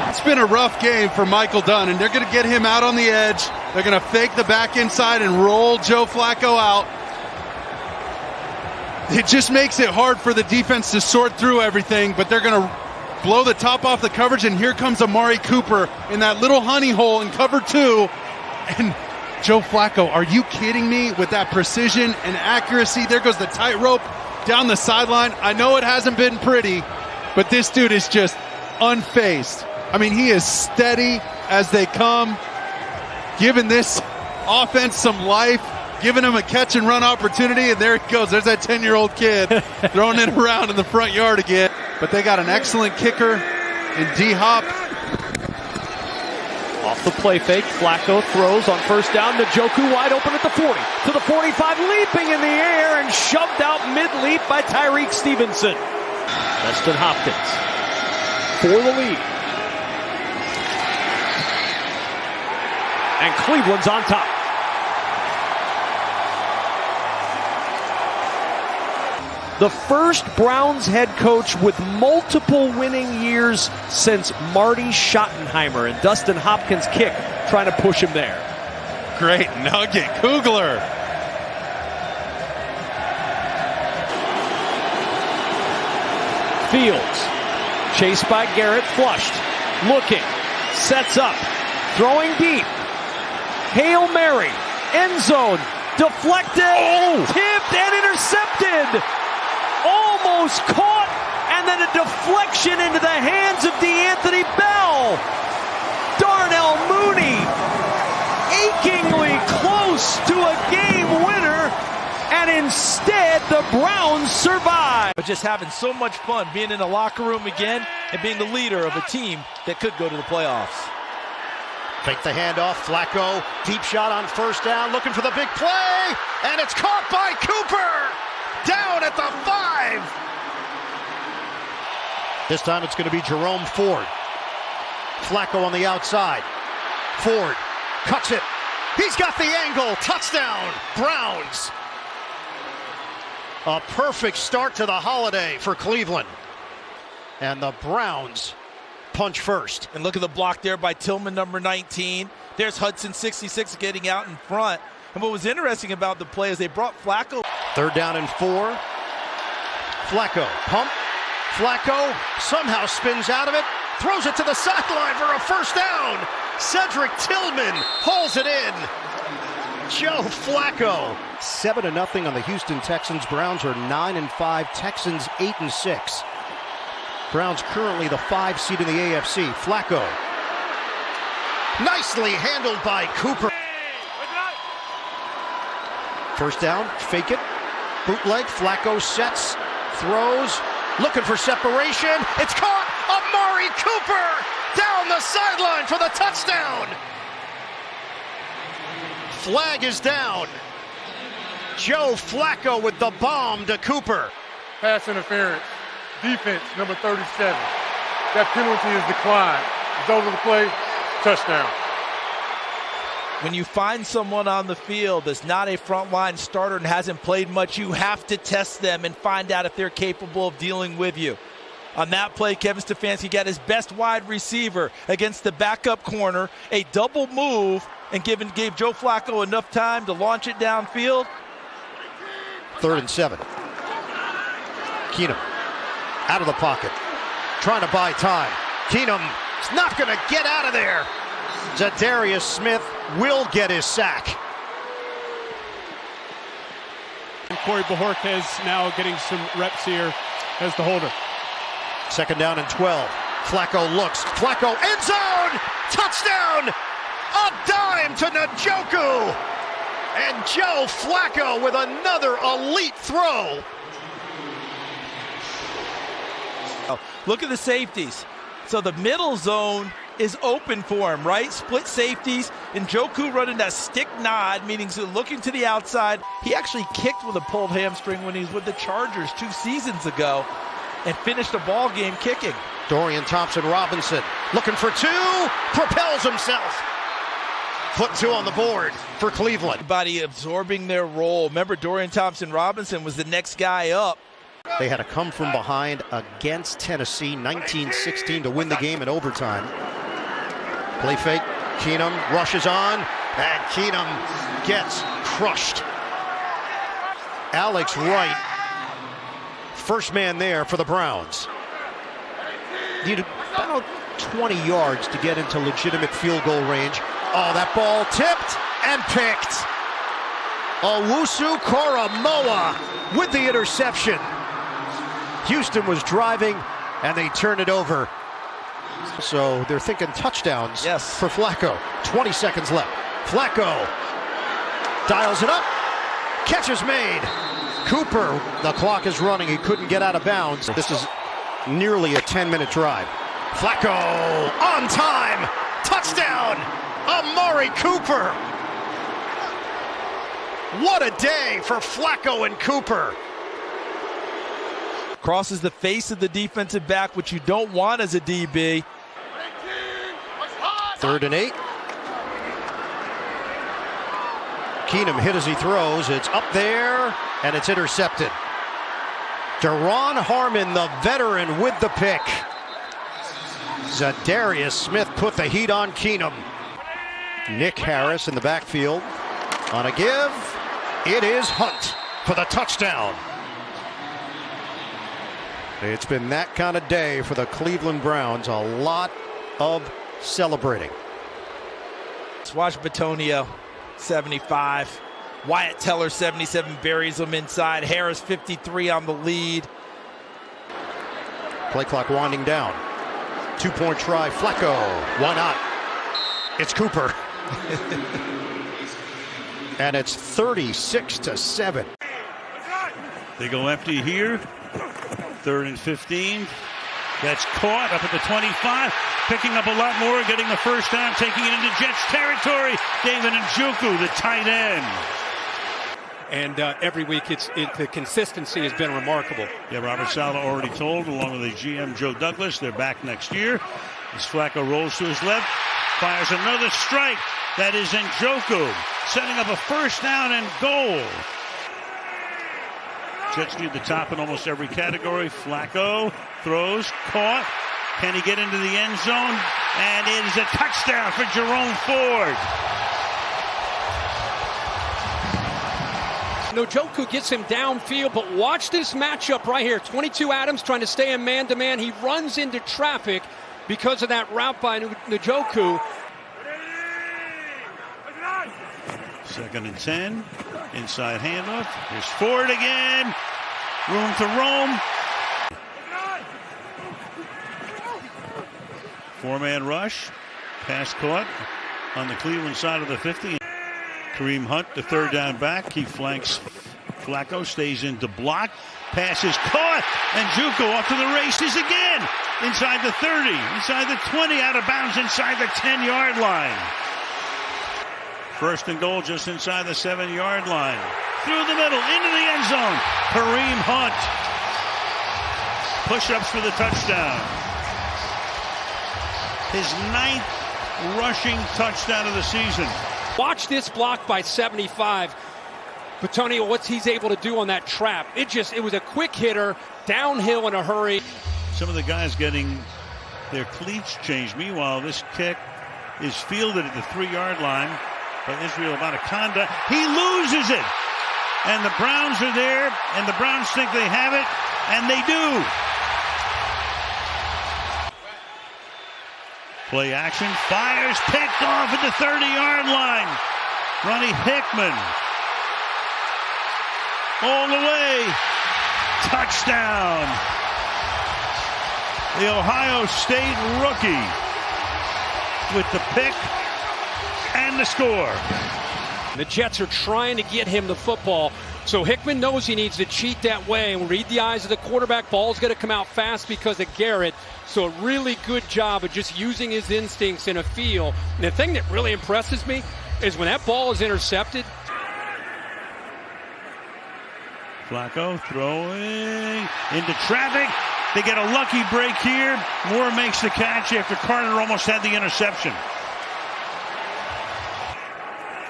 [SPEAKER 14] It's been a rough game for Michael Dunn, and they're going to get him out on the edge. They're going to fake the back inside and roll Joe Flacco out. It just makes it hard for the defense to sort through everything, but they're going to blow the top off the coverage, and here comes Amari Cooper in that little honey hole in cover 2. And Joe Flacco, are you kidding me with that precision and accuracy? There goes the tightrope down the sideline. I know it hasn't been pretty, but this dude is just unfazed. I mean, he is steady as they come, giving this offense some life, giving him a catch and run opportunity, and there he goes. There's that 10-year-old kid throwing it around in the front yard again. But they got an excellent kicker in D-Hop.
[SPEAKER 10] Off the play fake, Flacco throws on 1st down. Njoku wide open at the 40, to the 45, leaping in the air and shoved out mid-leap by Tyreek Stevenson. Weston Hopkins for the lead. And Cleveland's on top. the first Browns head coach with multiple winning years since Marty Schottenheimer, and Dustin Hopkins' kick trying to push him there.
[SPEAKER 14] Great nugget, Kugler.
[SPEAKER 10] Fields, chased by Garrett, flushed, looking, sets up, throwing deep. Hail Mary, end zone, deflected, tipped, and intercepted. Almost caught, and then a deflection into the hands of DeAnthony Bell. Darnell Mooney, achingly close to a game winner, and instead the Browns survive.
[SPEAKER 2] But just having so much fun being in the locker room again and being the leader of a team that could go to the playoffs.
[SPEAKER 1] Fake the handoff, Flacco, deep shot on first down, looking for the big play, and it's caught by Cooper! Down at the 5! This time it's going to be Jerome Ford. Flacco on the outside. Ford cuts it. He's got the angle. Touchdown, Browns. A perfect start to the holiday for Cleveland. And the Browns punch first.
[SPEAKER 2] And look at the block there by Tillman, number 19. There's Hudson, 66, getting out in front. And what was interesting about the play is they brought Flacco.
[SPEAKER 1] 3rd down and 4. Flacco, pump. Flacco somehow spins out of it, throws it to the sideline for a first down. Cedric Tillman hauls it in. Joe Flacco. 7-0 on the Houston Texans. Browns are 9-5. Texans 8-6. Browns currently the 5 seed in the AFC. Flacco. Nicely handled by Cooper. First down, fake it, bootleg, Flacco sets, throws, looking for separation, it's caught, Amari Cooper down the sideline for the touchdown. Flag is down. Joe Flacco with the bomb to Cooper.
[SPEAKER 5] Pass interference, defense, number 37. That penalty is declined. It's over the play, touchdown.
[SPEAKER 2] When you find someone on the field that's not a frontline starter and hasn't played much, you have to test them and find out if they're capable of dealing with you. On that play, Kevin Stefanski got his best wide receiver against the backup corner, a double move, and gave Joe Flacco enough time to launch it downfield.
[SPEAKER 1] 3rd and 7. Keenum out of the pocket, trying to buy time. Keenum is not going to get out of there. Zadarius Smith will get his sack.
[SPEAKER 16] And Corey Bojorquez now getting some reps here as the holder.
[SPEAKER 1] 2nd down and 12. Flacco looks. Flacco, end zone! Touchdown! A dime to Njoku! And Joe Flacco with another elite throw.
[SPEAKER 2] Look at the safeties. So the middle zone is open for him, right? Split safeties. And Njoku running that stick nod, meaning looking to the outside. He actually kicked with a pulled hamstring when he was with the Chargers 2 seasons ago and finished a ball game kicking.
[SPEAKER 1] Dorian Thompson-Robinson looking for 2, propels himself. Put 2 on the board for Cleveland.
[SPEAKER 2] Everybody absorbing their role. Remember, Dorian Thompson-Robinson was the next guy up.
[SPEAKER 1] They had to come from behind against Tennessee, 19-16, to win the game in overtime. Play fake, Keenum rushes on, and Keenum gets crushed. Alex Wright, first man there for the Browns. Needed about 20 yards to get into legitimate field goal range. Oh, that ball tipped and picked. Owusu-Koramoah with the interception. Houston was driving, and they turned it over. So they're thinking touchdowns for Flacco. 20 seconds left. Flacco dials it up. Catch is made. Cooper, the clock is running. He couldn't get out of bounds. This is nearly a 10-minute drive. Flacco on time. Touchdown. Amari Cooper. What a day for Flacco and Cooper.
[SPEAKER 2] Crosses the face of the defensive back, which you don't want as a DB.
[SPEAKER 1] 3rd and 8. Keenum hit as he throws. It's up there, and it's intercepted. Deron Harmon, the veteran, with the pick. Zadarius Smith put the heat on Keenum. Nick Harris in the backfield. On a give, it is Hunt for the touchdown. It's been that kind of day for the Cleveland Browns. A lot of celebrating.
[SPEAKER 2] Let's watch Bitonio, 75. Wyatt Teller, 77, buries him inside. Harris, 53 on the lead.
[SPEAKER 1] Play clock winding down. 2-point try, Flacco. Why not? It's Cooper. And it's 36-7.
[SPEAKER 3] They go empty here. 3rd and 15. That's caught up at the 25. Picking up a lot more, getting the first down, taking it into Jets territory. David Njoku, the tight end.
[SPEAKER 16] And every week, the consistency has been remarkable.
[SPEAKER 3] Yeah, Robert Saleh already told, along with the GM Joe Douglas, they're back next year. As Flacco rolls to his left, fires another strike. That is Njoku, setting up a first down and goal. Jets need the top in almost every category. Flacco throws, caught. Can he get into the end zone? And it is a touchdown for Jerome Ford.
[SPEAKER 16] Njoku gets him downfield, but watch this matchup right here. 22 Adams trying to stay in man-to-man. He runs into traffic because of that route by Njoku.
[SPEAKER 3] 2nd and 10. Inside handoff. Here's Ford again. Room to roam. 4-man rush. Pass caught on the Cleveland side of the 50. Kareem Hunt, the 3rd down back. He flanks Flacco, stays in to block. Pass is caught. And Njoku off to the races again. Inside the 30, inside the 20, out of bounds inside the 10-yard line. 1st and goal just inside the 7-yard line. Through the middle, into the end zone. Kareem Hunt. Push-ups for the touchdown. His 9th rushing touchdown of the season.
[SPEAKER 16] Watch this block by 75. Bitonio, what he's able to do on that trap. It was a quick hitter, downhill in a hurry.
[SPEAKER 3] Some of the guys getting their cleats changed. Meanwhile, this kick is fielded at the 3-yard line by Israel Abanikanda. He loses it. And the Browns are there, and the Browns think they have it, and they do. Play action, fires, picked off at the 30-yard line. Ronnie Hickman. All the way. Touchdown. The Ohio State rookie with the pick and the score.
[SPEAKER 16] The Jets are trying to get him the football. So Hickman knows he needs to cheat that way and read the eyes of the quarterback. Ball's going to come out fast because of Garrett. So a really good job of just using his instincts in a field. And the thing that really impresses me is when that ball is intercepted.
[SPEAKER 3] Flacco throwing into traffic. They get a lucky break here. Moore makes the catch after Carter almost had the interception.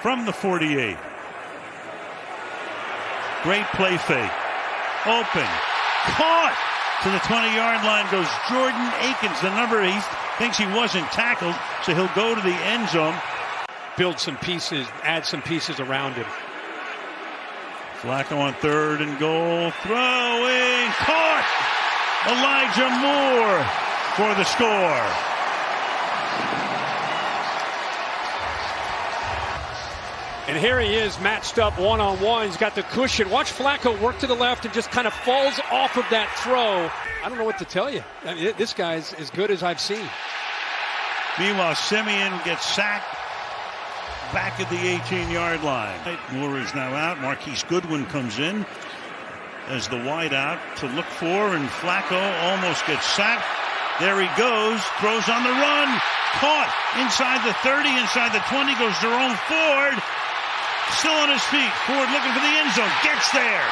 [SPEAKER 3] From the 48. Great play fake. Open. Caught. To the 20-yard line goes Jordan Akins, the number 8. Thinks he wasn't tackled, so he'll go to the end zone.
[SPEAKER 16] Build some pieces, add some pieces around him.
[SPEAKER 3] Flacco on 3rd and goal. Throwing. Caught. Elijah Moore for the score.
[SPEAKER 16] And here he is matched up one-on-one. He's got the cushion. Watch Flacco work to the left and just kind of falls off of that throw. I don't know what to tell you. I mean, this guy's as good as I've seen.
[SPEAKER 3] Meanwhile, Simeon gets sacked back at the 18-yard line. Moore is now out. Marquise Goodwin comes in as the wideout to look for, and Flacco almost gets sacked. There he goes, throws on the run, caught inside the 30, inside the 20 goes Jerome Ford. Still on his feet. Ford looking for the end zone. Gets there.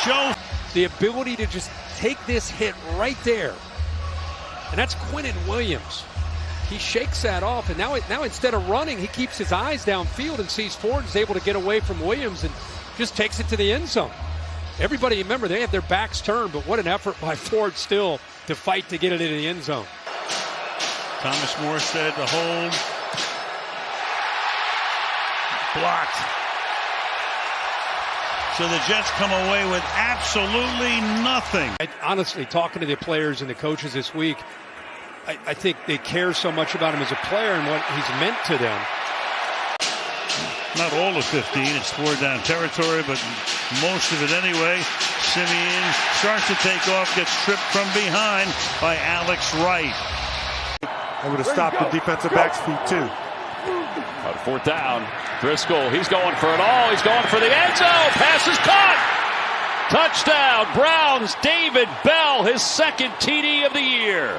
[SPEAKER 3] Joe.
[SPEAKER 16] The ability to just take this hit right there. And that's Quinnen Williams. he shakes that off, and now instead of running, he keeps his eyes downfield and sees Ford is able to get away from Williams and just takes it to the end zone. Everybody, remember, they have their backs turned, but what an effort by Ford still to fight to get it into the end zone.
[SPEAKER 3] Thomas Morstead, the hold. Blocked. So the Jets come away with absolutely nothing.
[SPEAKER 16] Honestly, talking to the players and the coaches this week, I think they care so much about him as a player and what he's meant to them.
[SPEAKER 3] Not all of 15, it's 4 down territory, but most of it anyway. Simeon starts to take off, gets tripped from behind by Alex Wright.
[SPEAKER 17] That would have stopped the defensive back's feet too.
[SPEAKER 10] On 4th down, Driscoll, he's going for it all. He's going for the end zone. Pass is caught. Touchdown, Browns. David Bell, his second TD of the year.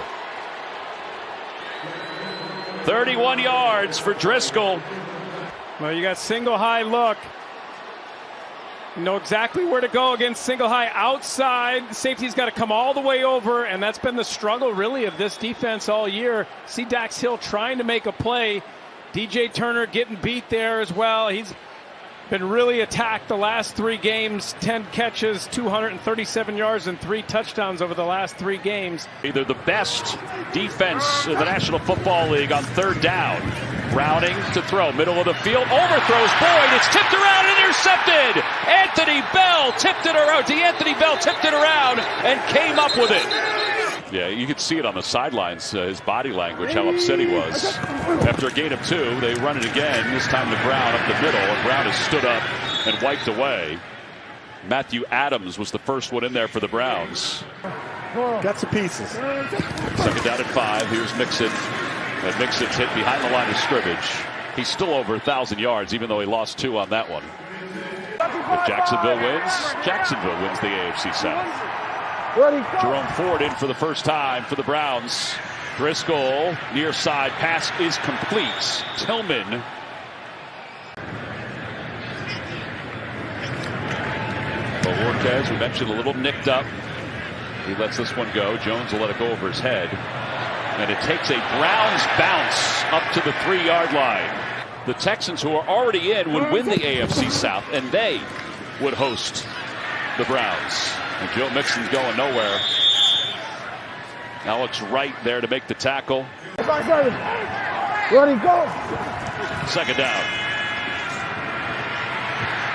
[SPEAKER 10] 31 yards for Driscoll.
[SPEAKER 18] Well, you got single high look. You know exactly where to go against single high outside. Safety's got to come all the way over, and that's been the struggle, really, of this defense all year. See Dax Hill trying to make a play. DJ Turner getting beat there as well. He's been really attacked the last 3 games. 10 catches, 237 yards, and 3 touchdowns over the last 3 games.
[SPEAKER 10] Either the best defense in the National Football League on 3rd down. Browning to throw, middle of the field, overthrows Boyd. It's tipped around and intercepted. Anthony Bell tipped it around. DeAnthony Bell tipped it around and came up with it. Yeah, you could see it on the sidelines, his body language, how upset he was. After a gain of 2, they run it again, this time to Brown up the middle, and Brown has stood up and wiped away. Matthew Adams was the first one in there for the Browns.
[SPEAKER 17] Got some pieces.
[SPEAKER 10] 2nd down and 5, here's Mixon. And Mixon's hit behind the line of scrimmage. He's still over 1,000 yards, even though he lost 2 on that one. If Jacksonville wins the AFC South. Jerome Ford in for the first time for the Browns. Driscoll, near side, pass is complete. Tillman. Orquez, we mentioned, a little nicked up. He lets this one go. Jones will let it go over his head. And it takes a Browns bounce up to the 3-yard line. The Texans, who are already in, would win the AFC South, and they would host the Browns. And Joe Mixon's going nowhere. Alex Wright there to make the tackle. 2nd down.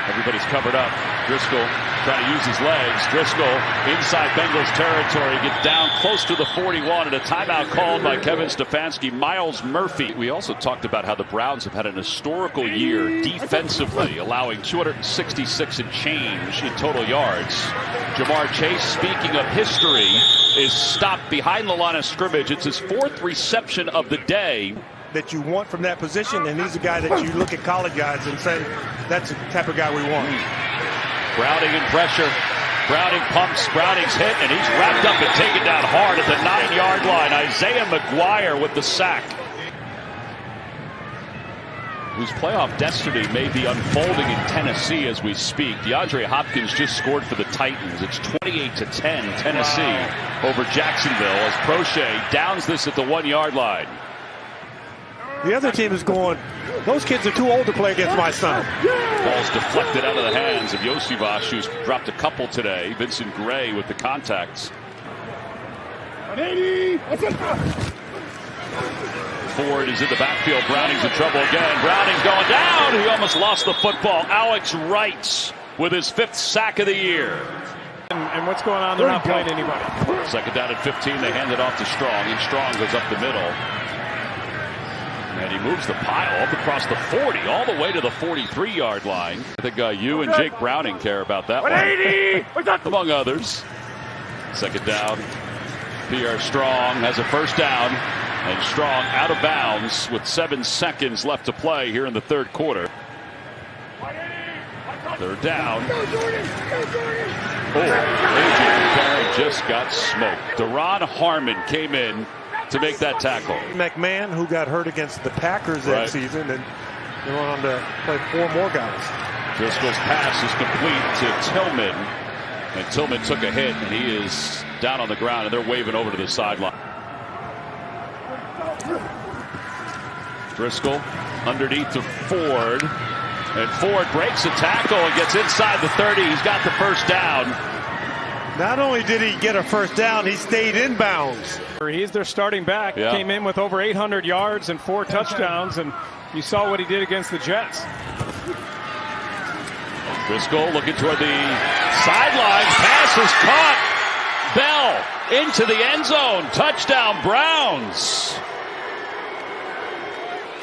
[SPEAKER 10] Everybody's covered up. Driscoll trying to use his legs. Driscoll inside Bengals territory. Get down close to the 41 and a timeout called by Kevin Stefanski. Myles Murphy. We also talked about how the Browns have had an historical year defensively, allowing 266 and change in total yards. Jamar Chase, speaking of history, is stopped behind the line of scrimmage. It's his 4th reception of the day.
[SPEAKER 17] That you want from that position, and he's a guy that you look at college guys and say, that's the type of guy we want.
[SPEAKER 10] Browning in pressure. Browning pumps. Browning's hit, and he's wrapped up and taken down hard at the 9-yard line. Isaiah McGuire with the sack. Whose playoff destiny may be unfolding in Tennessee as we speak. DeAndre Hopkins just scored for the Titans. It's 28-10 Tennessee over Jacksonville as Prochet downs this at the 1-yard line.
[SPEAKER 17] The other team is going, those kids are too old to play against my son.
[SPEAKER 10] Ball's deflected out of the hands of Iosivas, who's dropped a couple today. Vincent Gray with the contacts. Ford is in the backfield. Browning's in trouble again. Browning's going down. He almost lost the football. Alex Wright with his 5th sack of the year.
[SPEAKER 18] And what's going on? They're not playing anybody.
[SPEAKER 10] 2nd down and 15. They hand it off to Strong, and Strong goes up the middle. And he moves the pile up across the 40, all the way to the 43-yard line. I think you and Jake Browning care about that one, among others. 2nd down. Pierre Strong has a 1st down, and Strong out of bounds with 7 seconds left to play here in the 3rd quarter. 3rd down. A.J. McCarron just got smoked. Deron Harmon came in to make that tackle.
[SPEAKER 17] McMahon, who got hurt against the Packers that season, and they went on to play 4 more guys.
[SPEAKER 10] Driscoll's pass is complete to Tillman, and Tillman took a hit, and he is down on the ground, and they're waving over to the sideline. Driscoll underneath to Ford. And Ford breaks a tackle and gets inside the 30. He's got the first down.
[SPEAKER 17] Not only did he get a first down, he stayed in bounds.
[SPEAKER 18] He's their starting back.
[SPEAKER 10] Yeah.
[SPEAKER 18] Came in with over 800 yards and 4 touchdowns, and you saw what he did against the Jets.
[SPEAKER 10] Driscoll looking toward the sidelines. Pass is caught. Bell into the end zone. Touchdown, Browns.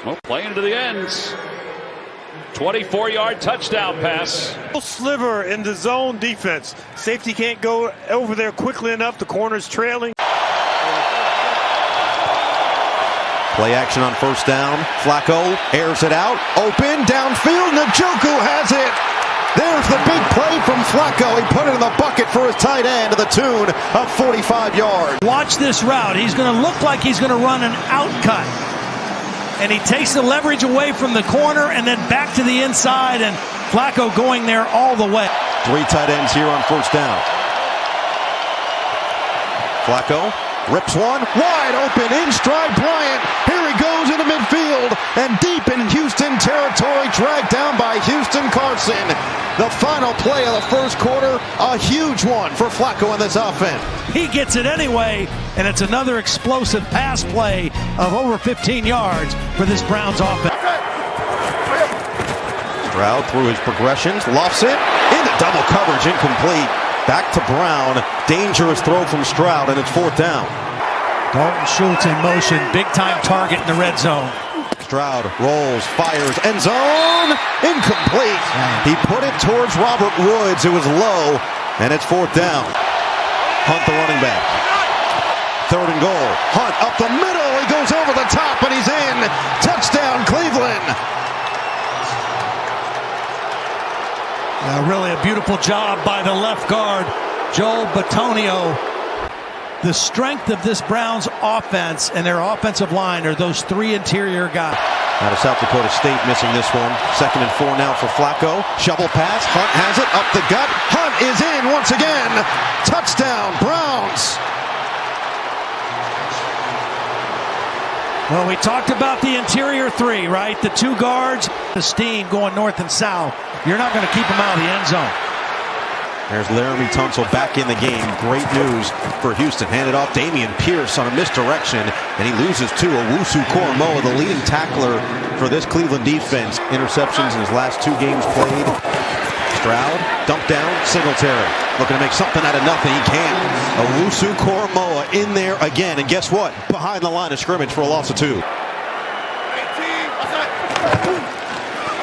[SPEAKER 10] Well, playing to the ends. 24-yard touchdown pass.
[SPEAKER 17] Sliver in the zone defense. Safety can't go over there quickly enough. The corner's trailing.
[SPEAKER 1] Play action on first down. Flacco airs it out. Open downfield. Njoku has it. There's the big play from Flacco. He put it in the bucket for his tight end to the tune of 45 yards.
[SPEAKER 19] Watch this route. He's going to look like he's going to run an out cut. And he takes the leverage away from the corner and then back to the inside, and Flacco going there all the way.
[SPEAKER 1] 3 tight ends here on first down. Flacco rips one, wide open, in stride Bryant. Here he goes into midfield, and deep in Houston territory, dragged down by Houston Carson. The final play of the first quarter, a huge one for Flacco in this offense.
[SPEAKER 19] He gets it anyway, and it's another explosive pass play of over 15 yards for this Browns offense.
[SPEAKER 1] Stroud through his progressions, lofts it, into double coverage, incomplete. Back to Brown, dangerous throw from Stroud, and it's 4th down.
[SPEAKER 19] Dalton Schultz in motion, big-time target in the red zone.
[SPEAKER 1] Stroud rolls, fires, end zone, incomplete. He put it towards Robert Woods. It was low, and it's 4th down. Hunt, the running back. 3rd and goal. Hunt up the middle. He goes over the top, and he's in. Touchdown, Cleveland.
[SPEAKER 19] Really a beautiful job by the left guard, Joel Bitonio. The strength of this Browns offense and their offensive line are those 3 interior guys.
[SPEAKER 1] Out of South Dakota State missing this one. 2nd and 4 now for Flacco. Shovel pass. Hunt has it up the gut. Hunt is in once again. Touchdown, Browns.
[SPEAKER 19] Well, we talked about the interior 3, right? The 2 guards, the steam going north and south. You're not going to keep them out of the end zone.
[SPEAKER 1] There's Laramie Tunsil back in the game. Great news for Houston. Handed off Damian Pierce on a misdirection, and he loses to Owusu Koromoa, the leading tackler for this Cleveland defense. Interceptions in his last 2 games played. Stroud, dump down, Singletary. Looking to make something out of nothing. He can't. Owusu Koromoa in there again, and guess what? Behind the line of scrimmage for a loss of 2.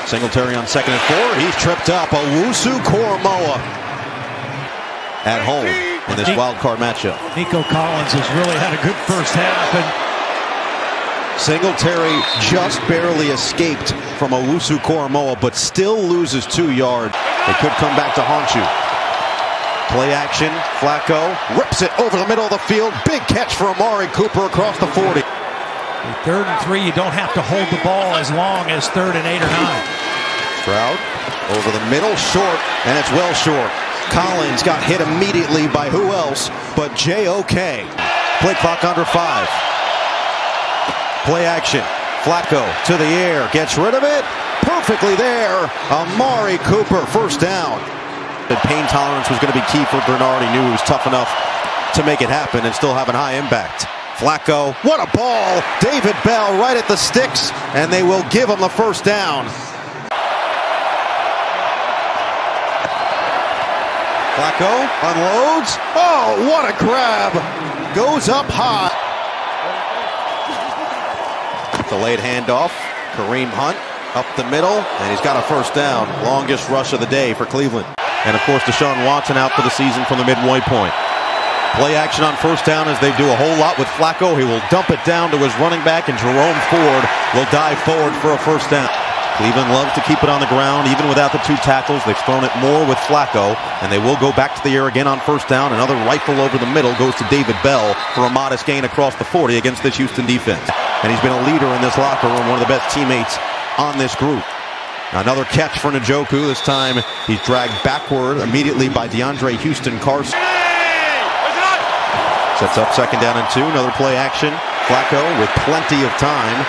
[SPEAKER 1] Singletary on 2nd and 4. He's tripped up. Owusu Koromoa at home in this wild card matchup.
[SPEAKER 19] Nico Collins has really had a good first half, and
[SPEAKER 1] Singletary just barely escaped from Owusu Koromoa, but still loses 2 yards. It could come back to haunt you. Play action, Flacco rips it over the middle of the field. Big catch for Amari Cooper across the 40.
[SPEAKER 19] 3rd and 3, you don't have to hold the ball as long as 3rd and 8 or 9.
[SPEAKER 1] Stroud over the middle, short, and it's well short. Collins got hit immediately by who else but J.O.K. Play clock under 5. Play action. Flacco to the air. Gets rid of it. Perfectly there. Amari Cooper, first down. The pain tolerance was going to be key for Bernard. He knew he was tough enough to make it happen and still have a high impact. Flacco, what a ball. David Bell right at the sticks, and they will give him the first down. Flacco unloads. Oh, what a grab. Goes up high. Delayed handoff. Kareem Hunt up the middle, and he's got a first down. Longest rush of the day for Cleveland. And, of course, Deshaun Watson out for the season from the midway point. Play action on first down as they do a whole lot with Flacco. He will dump it down to his running back, and Jerome Ford will dive forward for a first down. Cleveland loves to keep it on the ground, even without the 2 tackles. They've thrown it more with Flacco, and they will go back to the air again on first down. Another rifle over the middle goes to David Bell for a modest gain across the 40 against this Houston defense. And he's been a leader in this locker room, one of the best teammates on this group. Another catch for Njoku. This time he's dragged backward immediately by DeAndre Houston Carson. Sets up 2nd down and 2. Another play action. Flacco with plenty of time.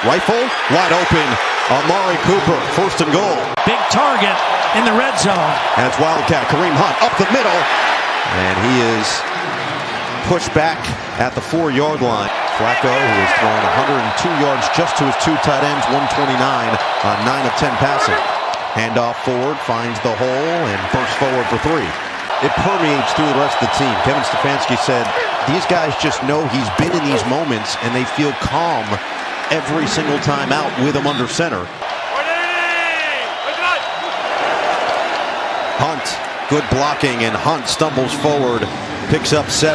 [SPEAKER 1] Rifle, wide open. Amari Cooper, first and goal.
[SPEAKER 19] Big target in the red zone.
[SPEAKER 1] And it's Wildcat Kareem Hunt up the middle. And he is pushed back at the 4-yard line. Flacco, who has thrown 102 yards just to his 2 tight ends, 129 on 9 of 10 passing. Handoff forward, finds the hole, and bursts forward for 3. It permeates through the rest of the team. Kevin Stefanski said, these guys just know he's been in these moments, and they feel calm every single time out with him under center. Hunt, good blocking, and Hunt stumbles forward, picks up 7.